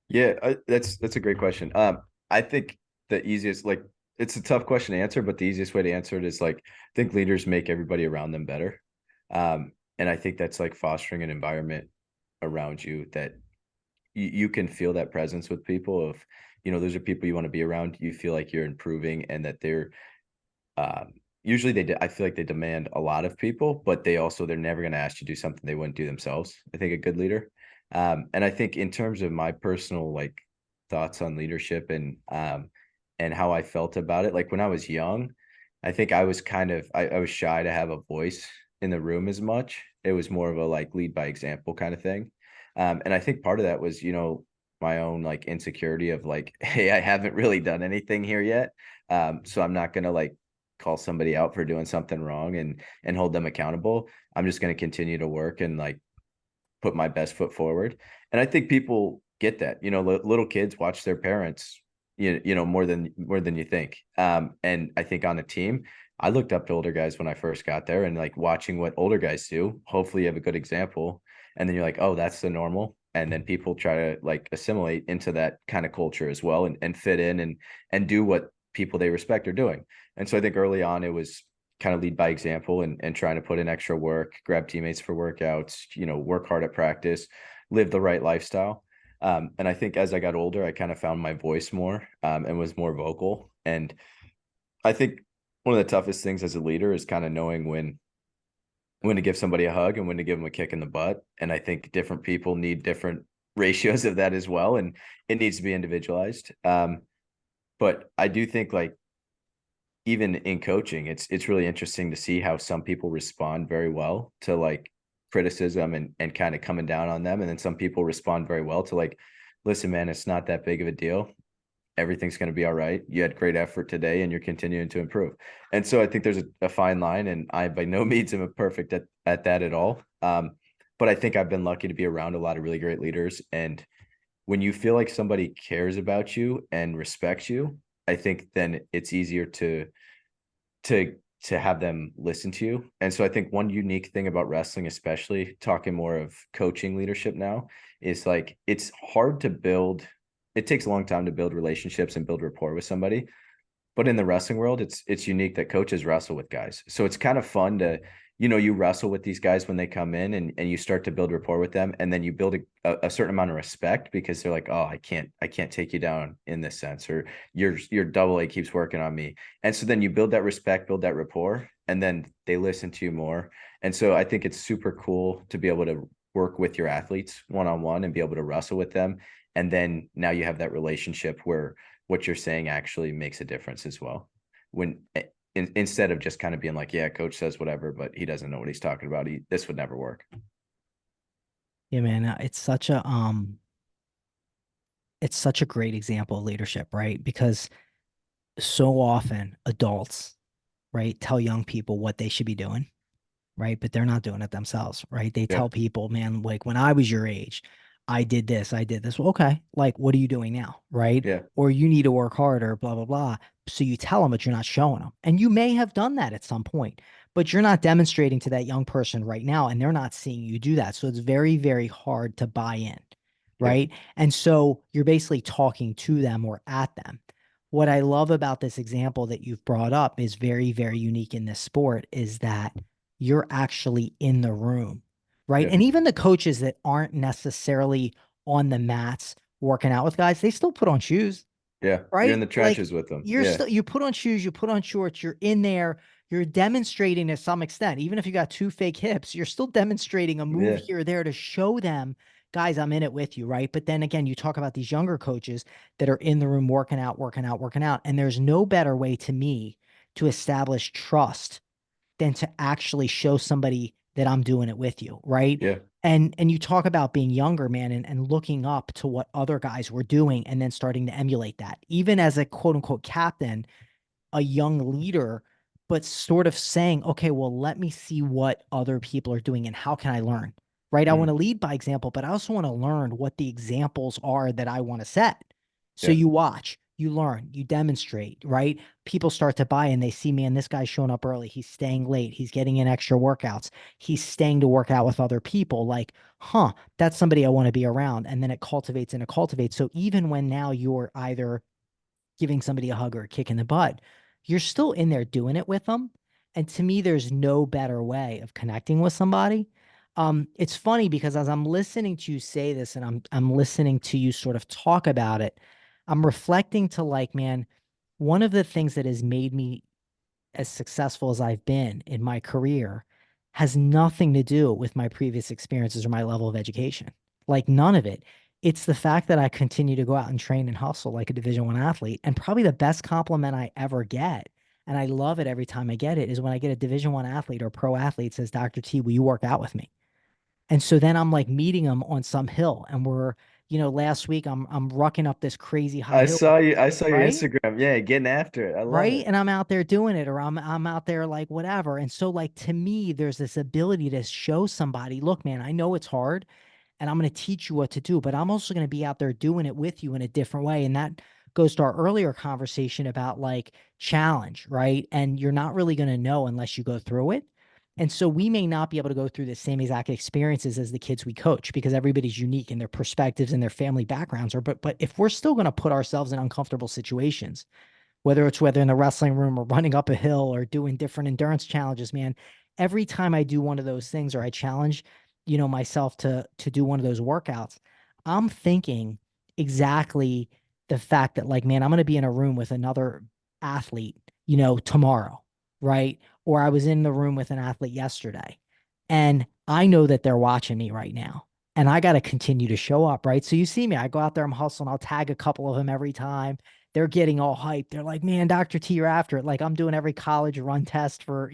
Yeah, that's a great question. I think the easiest, like, it's a tough question to answer, but the easiest way to answer it is like, I think leaders make everybody around them better. And I think that's like fostering an environment around you that you can feel that presence with people of, those are people you want to be around. You feel like you're improving and that they're, usually I feel like they demand a lot of people, but they're never going to ask you to do something they wouldn't do themselves. I think a good leader. And I think in terms of my personal like thoughts on leadership and how I felt about it, like when I was young, I think I was I was shy to have a voice in the room as much. It was more of a like lead by example kind of thing. And I think part of that was, my own like insecurity of like, hey, I haven't really done anything here yet. So I'm not gonna like call somebody out for doing something wrong and hold them accountable. I'm just gonna continue to work and like put my best foot forward. And I think people get that. Little kids watch their parents, more than you think. And I think on a team, I looked up to older guys when I first got there, and like watching what older guys do. Hopefully, you have a good example, and then you're like, oh, that's the normal. And then people try to like assimilate into that kind of culture as well, and fit in and do what people they respect are doing. And so I think early on it was kind of lead by example and trying to put in extra work, grab teammates for workouts, work hard at practice, live the right lifestyle. And I think as I got older, I kind of found my voice more, and was more vocal. And I think one of the toughest things as a leader is kind of knowing when to give somebody a hug and when to give them a kick in the butt. And I think different people need different ratios of that as well. And it needs to be individualized. But I do think like even in coaching, it's really interesting to see how some people respond very well to like criticism and kind of coming down on them. And then some people respond very well to like, listen, man, it's not that big of a deal. Everything's going to be all right. You had great effort today and you're continuing to improve. And so I think there's a fine line, and I by no means am perfect at that at all. But I think I've been lucky to be around a lot of really great leaders. And when you feel like somebody cares about you and respects you, I think then it's easier to to have them listen to you. And so I think one unique thing about wrestling, especially talking more of coaching leadership now, is like it's hard to build. It takes a long time to build relationships and build rapport with somebody. But in the wrestling world, it's unique that coaches wrestle with guys. So it's kind of fun to, you wrestle with these guys when they come in, and you start to build rapport with them. And then you build a certain amount of respect because they're like, oh, I can't take you down in this sense, or your double A keeps working on me. And so then you build that respect, build that rapport, and then they listen to you more. And so I think it's super cool to be able to work with your athletes one-on-one and be able to wrestle with them. And then now you have that relationship where what you're saying actually makes a difference as well. When instead of just kind of being like, yeah, coach says whatever, but he doesn't know what he's talking about. This would never work. Yeah, man, it's such a great example of leadership, right? Because so often adults, right, tell young people what they should be doing, right? But they're not doing it themselves, right? They Yeah. tell people, man, like when I was your age, I did this, I did this. Well, okay, like what are you doing now, right? Yeah. Or you need to work harder, blah, blah, blah. So you tell them, but you're not showing them. And you may have done that at some point, but you're not demonstrating to that young person right now, and they're not seeing you do that. So it's very, very hard to buy in, Yeah. right? And so you're basically talking to them or at them. What I love about this example that you've brought up is very, very unique in this sport is that you're actually in the room, right? Yeah. And even the coaches that aren't necessarily on the mats working out with guys, they still put on shoes, Yeah. You're in right? the Like trenches with them. you're Yeah. still, you put on shoes, you put on shorts, you're in there, you're demonstrating to some extent. Even if you got two fake hips, you're still demonstrating a move Yeah. here or there to show them, guys, I'm in it with you, right? But then again, you talk about these younger coaches that are in the room working out, working out, working out. And there's no better way to me to establish trust than to actually show somebody that I'm doing it with you, right? Yeah. And you talk about being younger, man, and looking up to what other guys were doing and then starting to emulate that. Even as a quote unquote captain, a young leader, but sort of saying, okay, well, let me see what other people are doing and how can I learn? Right. I want Mm. to lead by example, but I also want to learn what the examples are that I want to set. So Yeah. you watch, you learn, you demonstrate, right? People start to buy and they see, man, this guy's showing up early. He's staying late. He's getting in extra workouts. He's staying to work out with other people. Like, huh, that's somebody I want to be around. And then it cultivates and it cultivates. So even when now you're either giving somebody a hug or a kick in the butt, you're still in there doing it with them. And to me, there's no better way of connecting with somebody. It's funny because as I'm listening to you say this and I'm listening to you sort of talk about it, I'm reflecting to like, man, one of the things that has made me as successful as I've been in my career has nothing to do with my previous experiences or my level of education. Like none of it. It's the fact that I continue to go out and train and hustle like a Division I athlete. And probably the best compliment I ever get and I love it every time I get it, is when I get a Division I athlete or pro athlete says, Dr. T, will you work out with me? And so then I'm like meeting them on some hill, and we're, last week I'm rucking up this crazy high hill, I saw your right? Instagram. Yeah, getting after it. I love Right. it. And I'm out there doing it, or I'm out there like whatever. And so like to me, there's this ability to show somebody, look, man, I know it's hard and I'm going to teach you what to do, but I'm also going to be out there doing it with you in a different way. And that goes to our earlier conversation about like challenge, right? And you're not really going to know unless you go through it. And so we may not be able to go through the same exact experiences as the kids we coach because everybody's unique in their perspectives and their family backgrounds are, but if we're still going to put ourselves in uncomfortable situations, whether in the wrestling room or running up a hill or doing different endurance challenges, man, every time I do one of those things or I challenge, myself to do one of those workouts, I'm thinking exactly the fact that like, man, I'm going to be in a room with another athlete, tomorrow, right? Or I was in the room with an athlete yesterday, and I know that they're watching me right now. And I got to continue to show up, right? So you see me, I go out there, I'm hustling, I'll tag a couple of them every time. They're getting all hyped. They're like, man, Dr. T, you're after it. Like I'm doing every college run test for,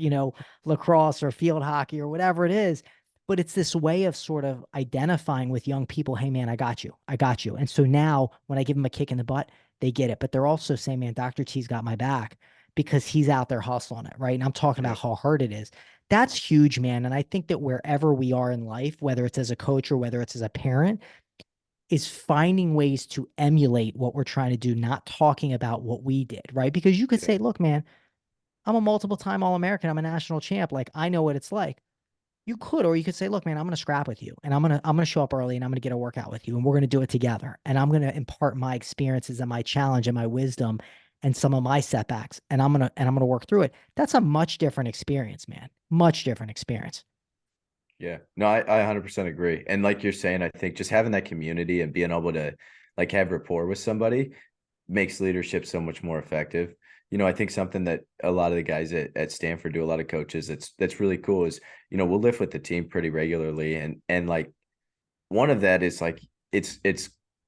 lacrosse or field hockey or whatever it is. But it's this way of sort of identifying with young people, hey, man, I got you. I got you. And so now when I give them a kick in the butt, they get it. But they're also saying, man, Dr. T's got my back because he's out there hustling it. Right. And I'm talking Yeah. about how hard it is. That's huge, man. And I think that wherever we are in life, whether it's as a coach or whether it's as a parent, is finding ways to emulate what we're trying to do, not talking about what we did, right? Because you could Yeah. say, look, man, I'm a multiple time All-American. I'm a national champ. Like I know what it's like. You could, or you could say, look, man, I'm going to scrap with you and I'm going to show up early and I'm going to get a workout with you and we're going to do it together. And I'm going to impart my experiences and my challenge and my wisdom and some of my setbacks. And I'm going to work through it. That's a much different experience, man. Much different experience. Yeah. No, I 100% agree. And like you're saying, I think just having that community and being able to like have rapport with somebody makes leadership so much more effective. I think something that a lot of the guys at Stanford do, a lot of coaches, that's really cool is, we'll lift with the team pretty regularly. And like one of that is like it's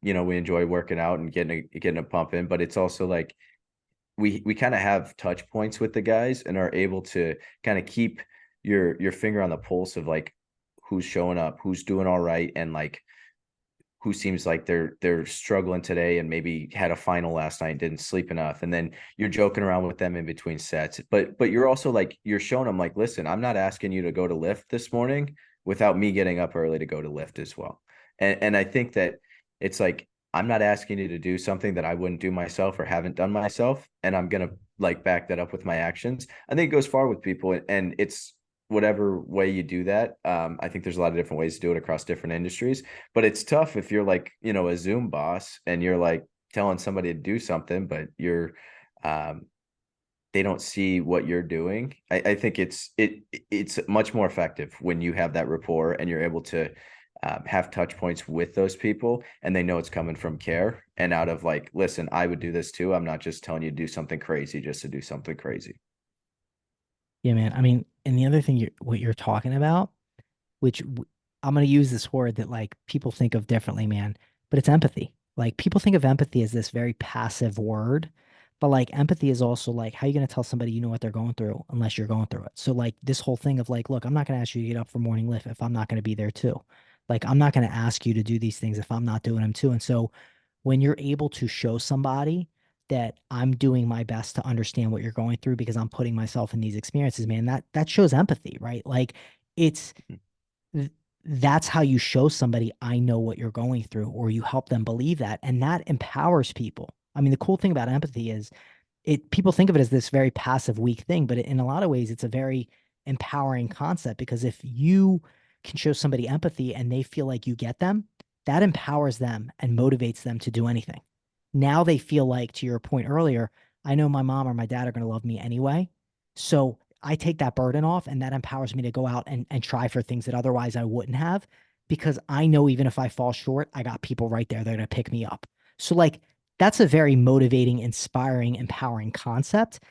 we enjoy working out and getting a pump in, but it's also like we kind of have touch points with the guys and are able to kind of keep your finger on the pulse of like who's showing up, who's doing all right, and like who seems like they're struggling today and maybe had a final last night, didn't sleep enough, and then you're joking around with them in between sets. But you're also like you're showing them like, listen, I'm not asking you to go to lift this morning without me getting up early to go to lift as well. And I think that it's like I'm not asking you to do something that I wouldn't do myself or haven't done myself, and I'm gonna like back that up with my actions. I think it goes far with people, and it's whatever way you do that. I think there's a lot of different ways to do it across different industries, but it's tough if you're like, a Zoom boss and you're like telling somebody to do something, but um, they don't see what you're doing. I think it's much more effective when you have that rapport and you're able to have touch points with those people and they know it's coming from care and out of like, listen, I would do this too. I'm not just telling you to do something crazy just to do something crazy. Yeah, man. I mean, and the other thing what you're talking about, which I'm going to use this word that like people think of differently, man, but it's empathy. Like people think of empathy as this very passive word, but like empathy is also like how you going to tell somebody you know what they're going through unless you're going through it. So like this whole thing of like, look, I'm not going to ask you to get up for morning lift if I'm not going to be there too. Like I'm not going to ask you to do these things if I'm not doing them too. And so when you're able to show somebody that I'm doing my best to understand what you're going through because I'm putting myself in these experiences, man, that shows empathy, right? Like it's th- that's how you show somebody I know what you're going through, or you help them believe that, and that empowers people. I mean, the cool thing about empathy is people think of it as this very passive, weak thing, but in a lot of ways, it's a very empowering concept because if you can show somebody empathy and they feel like you get them, that empowers them and motivates them to do anything. Now they feel like, to your point earlier, I know my mom or my dad are going to love me anyway. So I take that burden off and that empowers me to go out and try for things that otherwise I wouldn't have because I know even if I fall short, I got people right there that are going to pick me up. So like that's a very motivating, inspiring, empowering concept.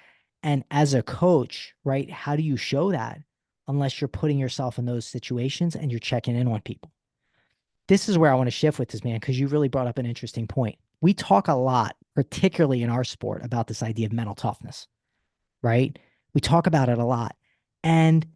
And as a coach, right, how do you show that unless you're putting yourself in those situations and you're checking in on people? This is where I want to shift with this, man, because you really brought up an interesting point. We talk a lot, particularly in our sport, about this idea of mental toughness. right? We talk about it a lot. And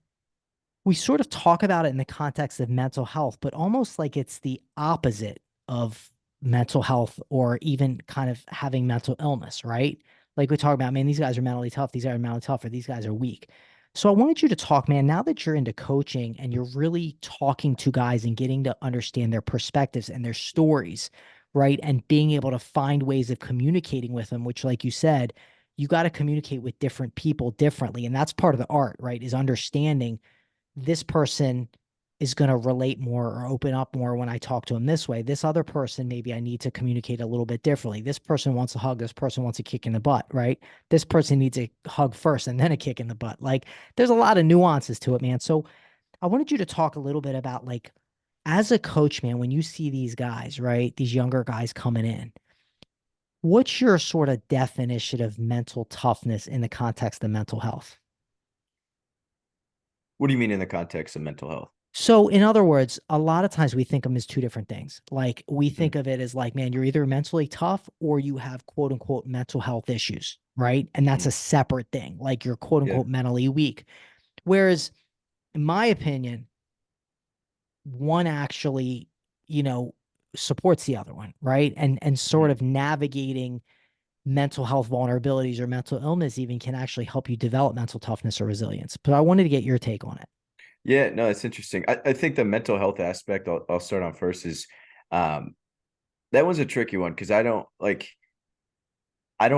we sort of talk about it in the context of mental health, but almost like it's the opposite of mental health or even kind of having mental illness, right? Like we talk about, man, these guys are mentally tough, these guys are mentally tough, or these guys are weak. So I wanted you to talk, man, now that you're into coaching and you're really talking to guys and getting to understand their perspectives and their stories, right? And being able to find ways of communicating with them, which, like you said, you got to communicate with different people differently. And that's part of the art, right? Is understanding this person is going to relate more or open up more when I talk to him this way. This other person, maybe I need to communicate a little bit differently. This person wants a hug. This person wants a kick in the butt, right? This person needs a hug first and then a kick in the butt. Like there's a lot of nuances to it, man. So I wanted you to talk a little bit about like, as a coach, man, when you see these guys, right? These younger guys coming in, what's your sort of definition of mental toughness in the context of mental health? What do you mean in the context of mental health? So, in other words, a lot of times we think of them as two different things. Like we Mhm. think of it as like, man, you're either mentally tough or you have quote unquote mental health issues, right? And that's Mhm. a separate thing. Like you're quote Yeah. unquote mentally weak. Whereas, in my opinion, one actually, you know, supports the other one, right? And sort Mhm. of navigating mental health vulnerabilities or mental illness even can actually help you develop mental toughness or resilience. But I wanted to get your take on it. Yeah, no, it's interesting. I think the mental health aspect I'll start on first is um that was a tricky one because I don't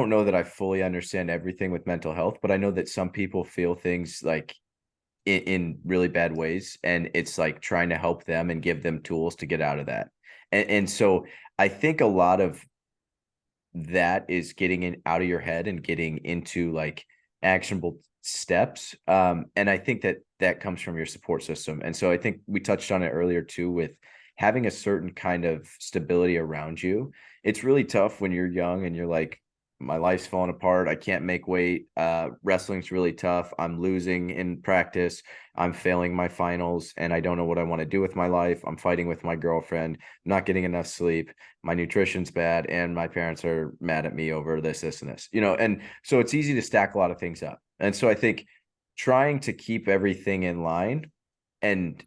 know that I fully understand everything with mental health, but I know that some people feel things like in really bad ways, and it's like trying to help them and give them tools to get out of that. And so I think a lot of that is getting in out of your head and getting into like actionable steps. And I think that that comes from your support system. And so I think we touched on it earlier too with having a certain kind of stability around you. It's really tough when you're young and you're like, my life's falling apart. I can't make weight. Wrestling's really tough. I'm losing in practice. I'm failing my finals and I don't know what I want to do with my life. I'm fighting with my girlfriend, not getting enough sleep, my nutrition's bad, and my parents are mad at me over this, and this, and so it's easy to stack a lot of things up. And so I think trying to keep everything in line and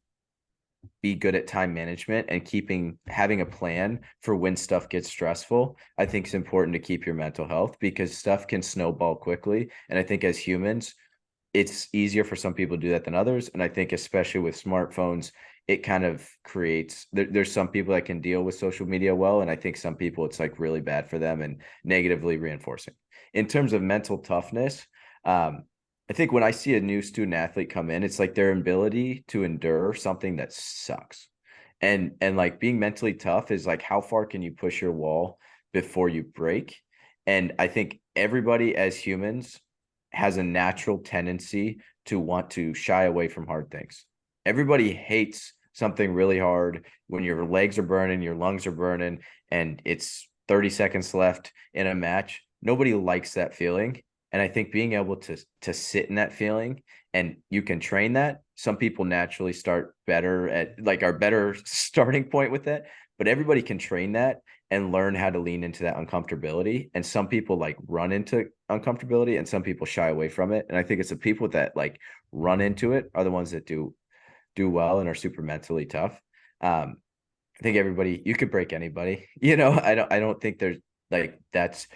be good at time management and having a plan for when stuff gets stressful, I think is important to keep your mental health because stuff can snowball quickly. And I think as humans, it's easier for some people to do that than others. And I think especially with smartphones, it kind of creates there's some people that can deal with social media well. And I think some people it's like really bad for them and negatively reinforcing. In terms of mental toughness, I think when I see a new student athlete come in, it's like their ability to endure something that sucks. And like being mentally tough is like how far can you push your wall before you break? And I think everybody as humans has a natural tendency to want to shy away from hard things. Everybody hates something really hard when your legs are burning, your lungs are burning, and it's 30 seconds left in a match. Nobody likes that feeling. And I think being able to sit in that feeling and you can train that. Some people naturally start better at like our better starting point with it, but everybody can train that and learn how to lean into that uncomfortability. And some people like run into uncomfortability and some people shy away from it. And I think it's the people that like run into it are the ones that do well and are super mentally tough. I think everybody you could break anybody. I don't think there's like that's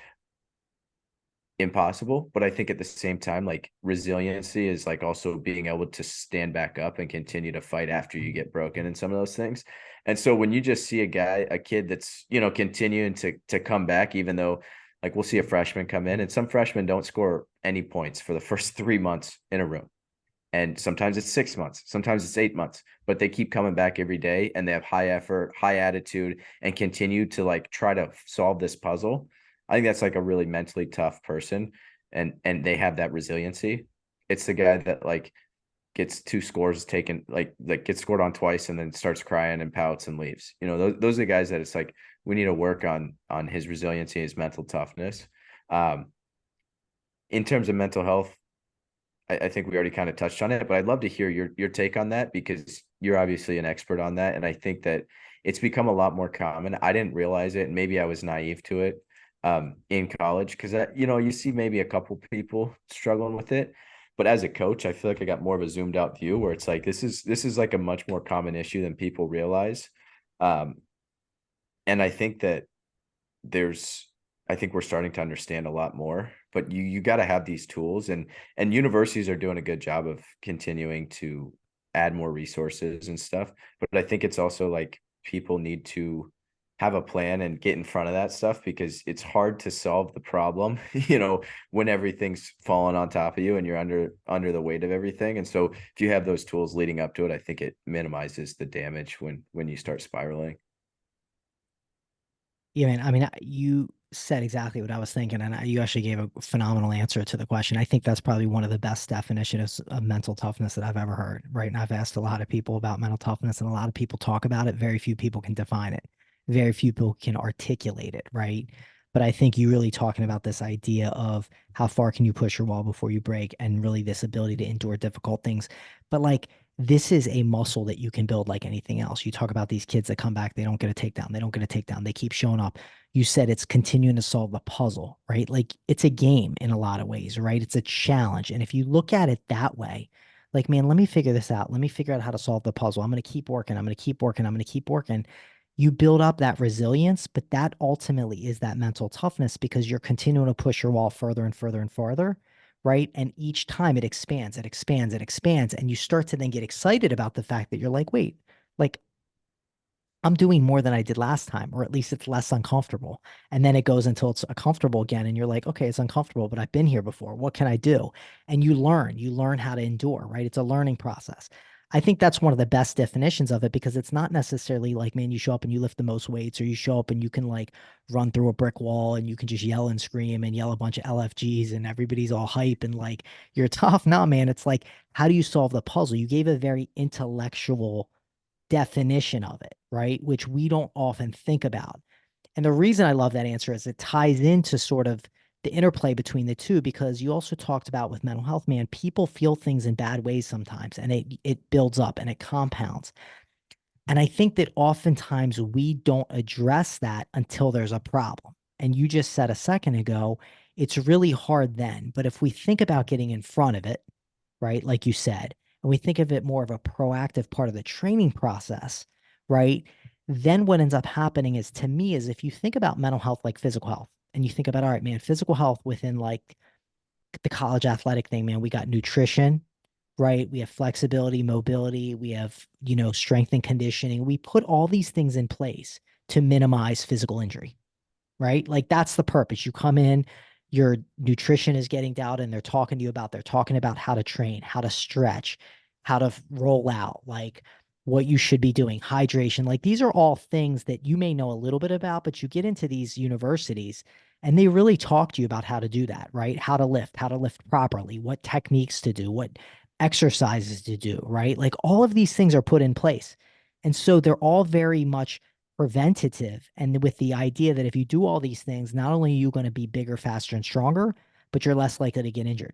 impossible, but I think at the same time, like resiliency is like also being able to stand back up and continue to fight after you get broken in some of those things. And so when you just see a kid that's, continuing to come back, even though like we'll see a freshman come in and some freshmen don't score any points for the first 3 months in a room. And sometimes it's 6 months, sometimes it's 8 months, but they keep coming back every day and they have high effort, high attitude, and continue to like try to solve this puzzle. I think that's like a really mentally tough person, and they have that resiliency. It's the guy that like gets two scores taken, like gets scored on twice and then starts crying and pouts and leaves. Those are the guys that it's like we need to work on his resiliency, his mental toughness. Um, in terms of mental health, I think we already kind of touched on it, but I'd love to hear your take on that because you're obviously an expert on that. And I think that it's become a lot more common. I didn't realize it, and maybe I was naive to it, in college because you see maybe a couple people struggling with it, but as a coach, I feel like I got more of a zoomed out view where it's like this is like a much more common issue than people realize. Um, and I think that there's I think we're starting to understand a lot more, but you got to have these tools, and universities are doing a good job of continuing to add more resources and stuff. But I think it's also like people need to have a plan and get in front of that stuff because it's hard to solve the problem, when everything's falling on top of you and you're under the weight of everything. And so if you have those tools leading up to it, I think it minimizes the damage when you start spiraling. Yeah, man. I mean, you said exactly what I was thinking, and you actually gave a phenomenal answer to the question. I think that's probably one of the best definitions of mental toughness that I've ever heard, right? And I've asked a lot of people about mental toughness, and a lot of people talk about it. Very few people can define it. Very few people can articulate it, right? But I think you really talking about this idea of how far can you push your wall before you break, and really this ability to endure difficult things. But like this is a muscle that you can build like anything else. You talk about these kids that come back, they don't get a takedown, they don't get a takedown, they keep showing up. You said it's continuing to solve the puzzle, right? Like it's a game in a lot of ways, right? It's a challenge. And if you look at it that way, like, man, let me figure this out. Let me figure out how to solve the puzzle. I'm going to keep working. I'm going to keep working. I'm going to keep working. You build up that resilience, but that ultimately is that mental toughness because you're continuing to push your wall further and further and farther, right? And each time it expands, it expands, it expands. And you start to then get excited about the fact that you're like, wait, like I'm doing more than I did last time, or at least it's less uncomfortable. And then it goes until it's comfortable again. And you're like, okay, it's uncomfortable, but I've been here before. What can I do? And you learn how to endure, right? It's a learning process. I think that's one of the best definitions of it because it's not necessarily like, man, you show up and you lift the most weights, or you show up and you can like run through a brick wall and you can just yell and scream and yell a bunch of LFGs and everybody's all hype and like you're tough. No, man, it's like, how do you solve the puzzle? You gave a very intellectual definition of it, right? Which we don't often think about. And the reason I love that answer is it ties into sort of the interplay between the two, because you also talked about with mental health, man, people feel things in bad ways sometimes and it builds up and it compounds. And I think that oftentimes we don't address that until there's a problem. And you just said a second ago, it's really hard then. But if we think about getting in front of it, right? Like you said, and we think of it more of a proactive part of the training process, right? Then what ends up happening is to me is if you think about mental health like physical health, and you think about, all right, man, physical health within like the college athletic thing, man, we got nutrition, right? We have flexibility, mobility, we have, strength and conditioning. We put all these things in place to minimize physical injury, right? Like that's the purpose. You come in, your nutrition is getting down and they're talking about how to train, how to stretch, how to roll out, like what you should be doing, hydration. Like these are all things that you may know a little bit about, but you get into these universities and they really talk to you about how to do that, right? How to lift properly, what techniques to do, what exercises to do, right? Like all of these things are put in place. And so they're all very much preventative, and with the idea that if you do all these things, not only are you going to be bigger, faster, and stronger, but you're less likely to get injured.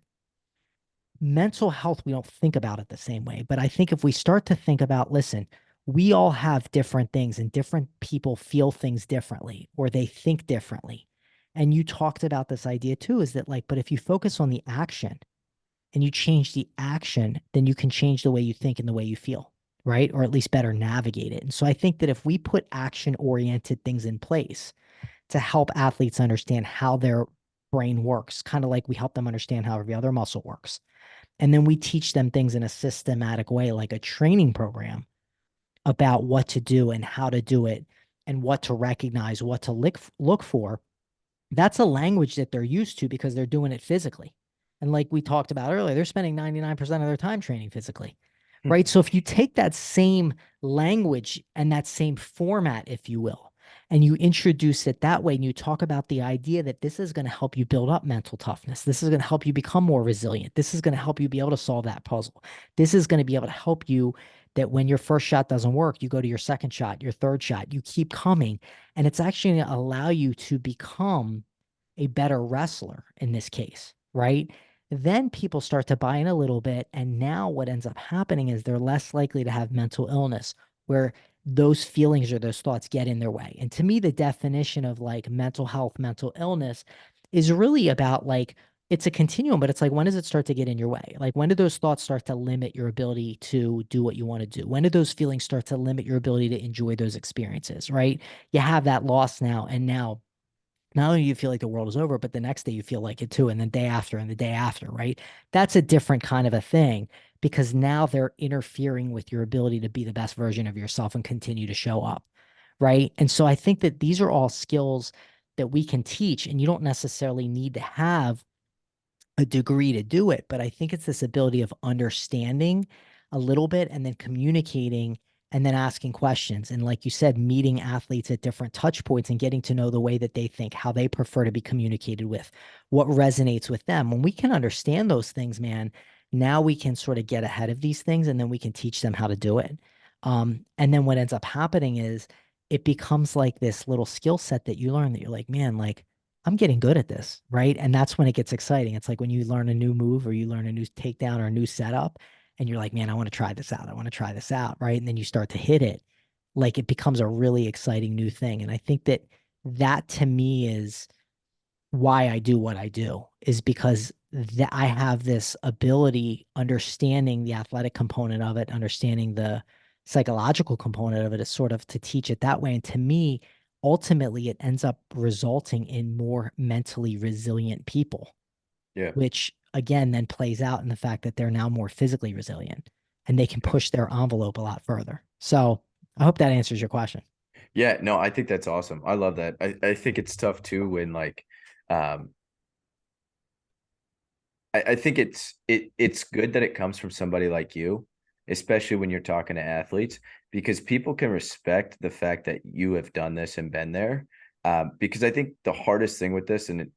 Mental health, we don't think about it the same way. But I think if we start to think about, listen, we all have different things and different people feel things differently or they think differently. And you talked about this idea too, is that like, but if you focus on the action and you change the action, then you can change the way you think and the way you feel, right? Or at least better navigate it. And so I think that if we put action oriented things in place to help athletes understand how their brain works, kind of like we help them understand how every other muscle works. And then we teach them things in a systematic way, like a training program about what to do and how to do it and what to recognize, what to look for. That's a language that they're used to because they're doing it physically. And like we talked about earlier, they're spending 99% of their time training physically, right? So if you take that same language and that same format, if you will, and you introduce it that way, and you talk about the idea that this is going to help you build up mental toughness. This is going to help you become more resilient. This is going to help you be able to solve that puzzle. This is going to be able to help you that when your first shot doesn't work, you go to your second shot, your third shot, you keep coming. And it's actually going to allow you to become a better wrestler in this case, right? Then people start to buy in a little bit. And now what ends up happening is they're less likely to have mental illness, where those feelings or those thoughts get in their way. And to me, the definition of like mental health, mental illness is really about like, it's a continuum, but it's like, when does it start to get in your way? Like, when do those thoughts start to limit your ability to do what you want to do? When do those feelings start to limit your ability to enjoy those experiences, right? You have that loss now, and now not only do you feel like the world is over, but the next day you feel like it too, and the day after, and the day after, right? That's a different kind of a thing because now they're interfering with your ability to be the best version of yourself and continue to show up, right? And so I think that these are all skills that we can teach, and you don't necessarily need to have a degree to do it, but I think it's this ability of understanding a little bit and then communicating and then asking questions. And like you said, meeting athletes at different touch points and getting to know the way that they think, how they prefer to be communicated with, what resonates with them. When we can understand those things, man, now we can sort of get ahead of these things and then we can teach them how to do it. And then what ends up happening is it becomes like this little skill set that you learn that you're like, man, like, I'm getting good at this, right? And that's when it gets exciting. It's like when you learn a new move or you learn a new takedown or a new setup, and you're like, man, I want to try this out. I want to try this out, right? And then you start to hit it. Like it becomes a really exciting new thing. And I think that that to me is why I do what I do, is because that I have this ability, understanding the athletic component of it, understanding the psychological component of it, is sort of to teach it that way. And to me, ultimately, it ends up resulting in more mentally resilient people, Yeah. which again then plays out in the fact that they're now more physically resilient and they can push their envelope a lot further. So I hope that answers your question. Yeah, no, I think that's awesome. I love that. I think it's tough too when like um I think it's good that it comes from somebody like you, especially when you're talking to athletes, because people can respect the fact that you have done this and been there. Because I think the hardest thing with this, and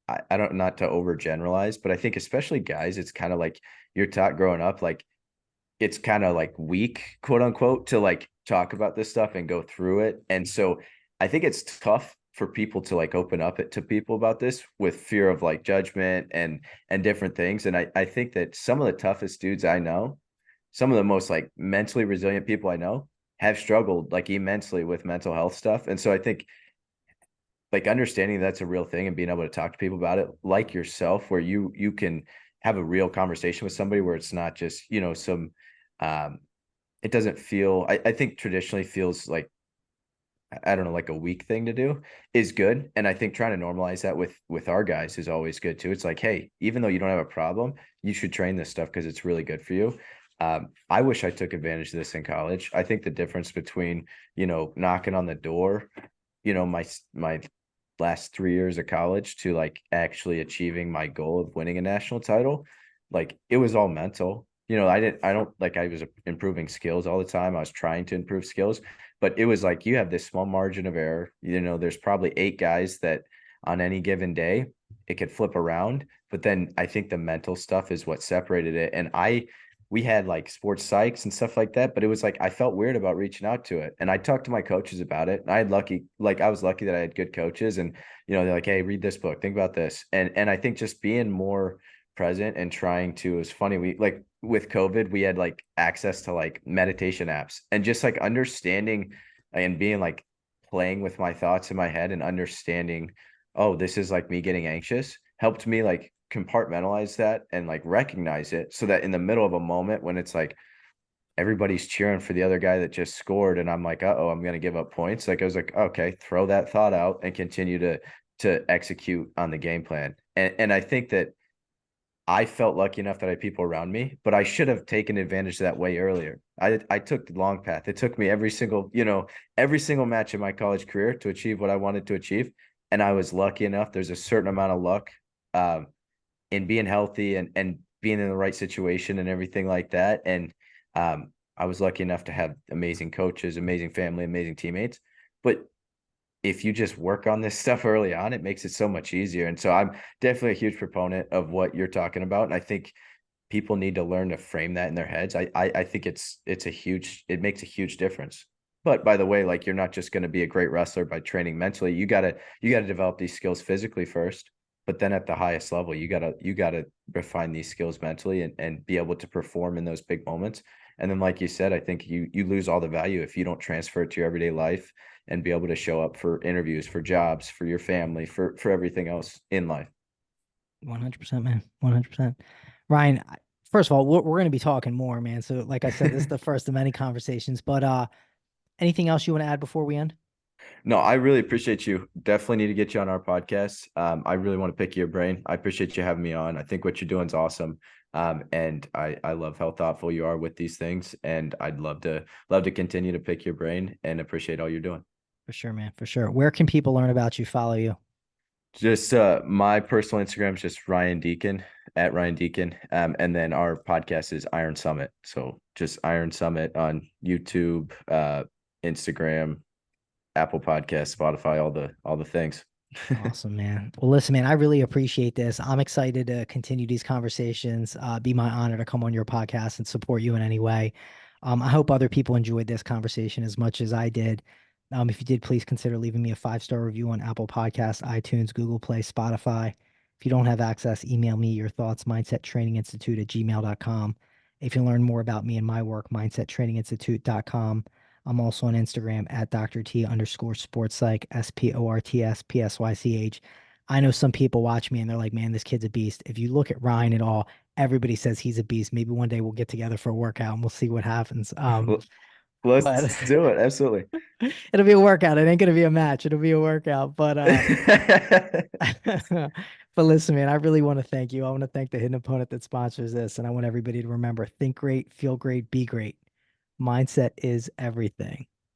I don't, not to overgeneralize, but I think especially guys, it's kind of like you're taught growing up, like it's kind of like weak, quote unquote, to like talk about this stuff and go through it. And so I think it's tough for people to like open up it to people about this with fear of like judgment and different things. And I think that some of the toughest dudes I know, some of the most like mentally resilient people I know have struggled like immensely with mental health stuff. And so I think like understanding that's a real thing and being able to talk to people about it like yourself, where you can have a real conversation with somebody where it's not just, you know, some um it doesn't feel, I think traditionally feels like, I don't know, like a weak thing to do is good. And I think trying to normalize that with our guys is always good too. It's like, hey, even though you don't have a problem, you should train this stuff because it's really good for you. I wish I took advantage of this in college. I think the difference between, you know, knocking on the door, you know, my last 3 years of college to like actually achieving my goal of winning a national title, like it was all mental. You know, I don't like, I was improving skills all the time. I was trying to improve skills, but it was like you have this small margin of error. You know, there's probably 8 guys that on any given day it could flip around. But then I think the mental stuff is what separated it. And we had like sports psychs and stuff like that, but it was like I felt weird about reaching out to it. And I talked to my coaches about it. And I was lucky that I had good coaches. And you know, they're like, hey, read this book, think about this. And I think just being more present and trying to, it was funny, we like with COVID, we had like access to like meditation apps and just like understanding and being like playing with my thoughts in my head and understanding, oh, this is like me getting anxious, helped me like compartmentalize that and like recognize it so that in the middle of a moment when it's like everybody's cheering for the other guy that just scored and I'm like, uh-oh, I'm gonna give up points. Like I was like, okay, throw that thought out and continue to execute on the game plan. And I think that I felt lucky enough that I had people around me, but I should have taken advantage of that way earlier. I took the long path. It took me every single, you know, every single match in my college career to achieve what I wanted to achieve. And I was lucky enough. There's a certain amount of luck in being healthy and being in the right situation and everything like that. And I was lucky enough to have amazing coaches, amazing family, amazing teammates. But if you just work on this stuff early on, it makes it so much easier. And so I'm definitely a huge proponent of what you're talking about. And I think people need to learn to frame that in their heads. I think it makes a huge difference. But by the way, like you're not just going to be a great wrestler by training mentally. You gotta develop these skills physically first. But then at the highest level, you gotta refine these skills mentally and be able to perform in those big moments. And then, like you said, I think you lose all the value if you don't transfer it to your everyday life and be able to show up for interviews, for jobs, for your family, for everything else in life. 100%, man. 100%. Ryan, first of all, we're going to be talking more, man. So, like I said, this is the first of many conversations. But anything else you want to add before we end? No, I really appreciate you. Definitely need to get you on our podcast. I really want to pick your brain. I appreciate you having me on. I think what you're doing is awesome. And I love how thoughtful you are with these things. And I'd love to continue to pick your brain and appreciate all you're doing. For sure, man. For sure. Where can people learn about you, follow you? Just my personal Instagram is just Ryan Deakin at Ryan Deakin. And then our podcast is Iron Summit. So just Iron Summit on YouTube, Instagram, Apple Podcast, Spotify, all the things. Awesome, man. Well, listen, man, I really appreciate this. I'm excited to continue these conversations. Be my honor to come on your podcast and support you in any way. I hope other people enjoyed this conversation as much as I did. If you did, please consider leaving me a 5-star review on Apple Podcasts, iTunes, Google Play, Spotify. If you don't have access, email me your thoughts, mindsettraininginstitute@gmail.com. If you learn more about me and my work, mindsettraininginstitute.com. I'm also on Instagram at Dr. T _ sports psych, SPORTS PSYCH. I know some people watch me and they're like, man, this kid's a beast. If you look at Ryan at all, everybody says he's a beast. Maybe one day we'll get together for a workout and we'll see what happens. Well, But let's do it. Absolutely. it'll be a workout. It ain't gonna be a match. It'll be a workout. But but listen, man, I really want to thank you. I want to thank the hidden opponent that sponsors this. And I want everybody to remember, think great, feel great, be great. Mindset is everything.